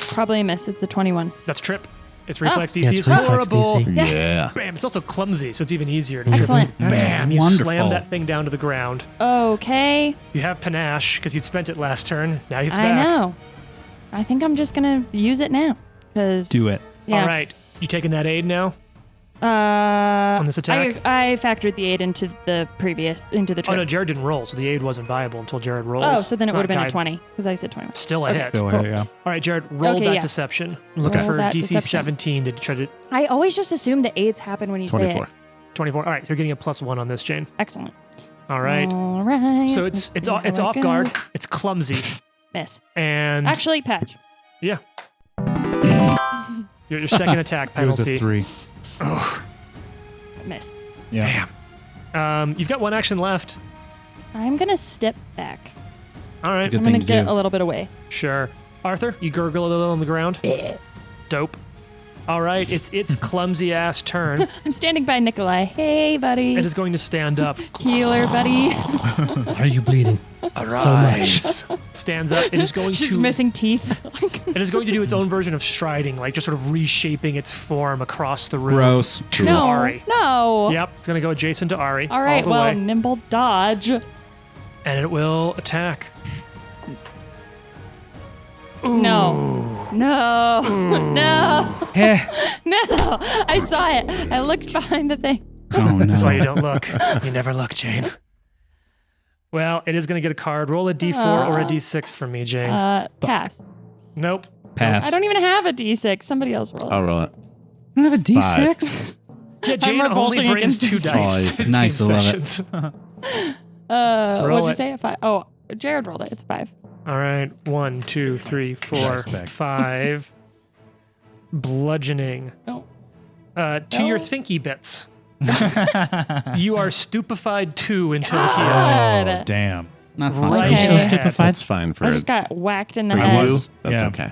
Probably a miss. It's a 21. That's trip. Its reflex Yeah, DC it's is reflex horrible. DC. Yes. Yeah. Bam. It's also clumsy, so it's even easier to Excellent. trip. That's Bam. You wonderful. slam that thing down to the ground. Okay. You have panache because you'd spent it last turn. Now it's I back. know. I think I'm just gonna use it now. Cause Do it. Yeah. All right. You taking that aid now? On this attack? I factored the aid into the Oh, trip. no, Jared didn't roll, so the aid wasn't viable until Jared rolls. Oh, so then It's it would have not been a guide- 20 because I said 21. Still a Okay. hit. Go All ahead, yeah. right, Jared, roll Okay, that yeah. deception. I'm looking Roll for that DC deception. 17 to try to I always just assume the aids happen when you say 24. it. 24. All right, you're getting a +1 on this, Jane. Excellent. All right. All right. So Let's it's see how it's it off guard. goes. It's clumsy, Miss. and Actually, patch. yeah, your second attack It was penalty. a 3. Oh, Miss. Yeah. damn. You've got 1 action left. I'm gonna step back. All right, Good I'm thing gonna to get do. a little bit away. sure. Arthur, you gurgle a little on the ground. Dope. All right, it's clumsy ass turn. I'm standing by Nikolai. Hey, buddy. It is going to stand up. Healer, buddy. Are you bleeding? So much. Stands up. It is going She's to missing teeth. It is going to do its own version of striding, like just sort of reshaping its form across the room. Gross. To no. Ari. No. Yep, it's going to go adjacent to Ari. All right. the Well, way, nimble dodge. and it will attack. No. No. No. Eh, No. I saw it. I looked behind the thing. Oh, no. That's why you don't look. You never look, Jane. Well, it is going to get a card. Roll a d4 or a d6 for me, Jane. Pass. Nope. Pass. I don't even have a d6. Somebody else roll. I'll roll it. You don't have a D6? Yeah, Jane I'm only revolting brings against 2 this. dice. Five. to Nice, game I love it. sessions. What'd Roll you it. say? A 5. Oh, Jared rolled it. It's 5. All right. 1, 2, 3, 4, Suspect. 5. Bludgeoning. No. To No. your thinky bits. You are stupefied 2 until God. healed. Oh, damn. That's not Right Are you so ahead. stupefied? That's fine for I just got whacked in the for head. you. That's Yeah. okay.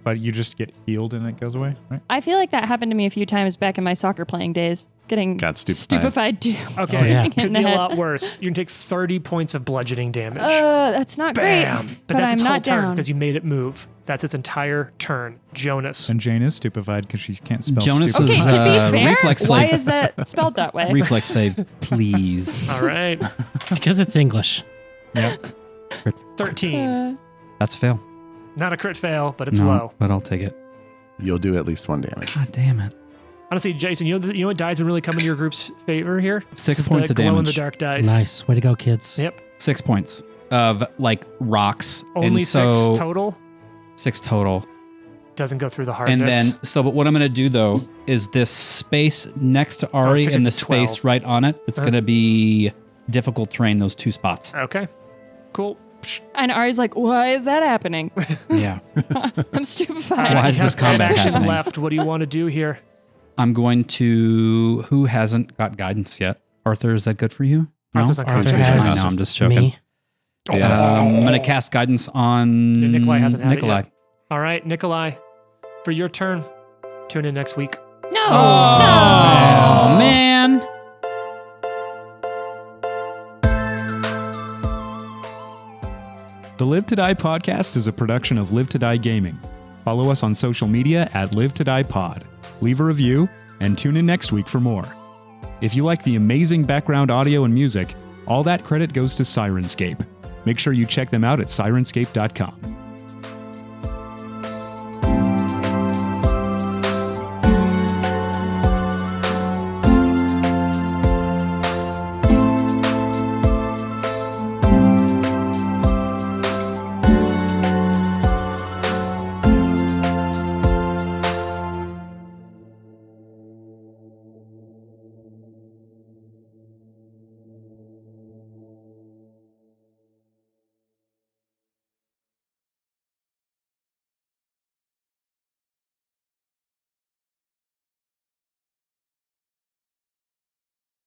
But you just get healed and it goes away, right? I feel like that happened to me a few times back in my soccer playing days. Getting Got stupefied. stupefied too. Okay, Oh, yeah. it could In the be a head. lot worse. You can take 30 points of bludgeoning damage. That's not Bam! great. But that's I'm its whole not turn down. because you made it move. That's its entire turn. Jonas. And Jane is stupefied because she can't spell Jonas stupid. Okay, is, to be fair, reflex why save. is that spelled that way? Reflex save, please. All right. Because it's English. Yep. 13. That's a fail. Not a crit fail, but it's No, low. but I'll take it. You'll do at least 1 damage. God damn it. Honestly, Jason, you know what dice would really come into your group's favor here? 6 It's points the of glow in the damage. dark dice. Nice. Way to go, kids. Yep. 6 points of like rocks. Only and 6 so, total. 6 total. Doesn't go through the hardness. And then, but what I'm going to do though is this space next to Ari took it and the to space 12. right on it, it's Uh-huh. going to be difficult terrain, those 2 spots. Okay. Cool. And Ari's like, why is that happening? Yeah. I'm stupefied. Why is you this have one combat action happening? left. What do you want to do here? I'm going to, who hasn't got guidance yet? Arthur, is that good for you? No? Arthur's not Arthur conscious. has I know, I'm just joking. Me. I'm going to cast guidance on Nikolai hasn't had it Nikolai. yet. All right, Nikolai, for your turn, tune in next week. No. Oh, man. The Live to Die podcast is a production of Live to Die Gaming. Follow us on social media at Live to Die Pod. Leave a review and tune in next week for more. If you like the amazing background audio and music, all that credit goes to Syrinscape. Make sure you check them out at Syrinscape.com.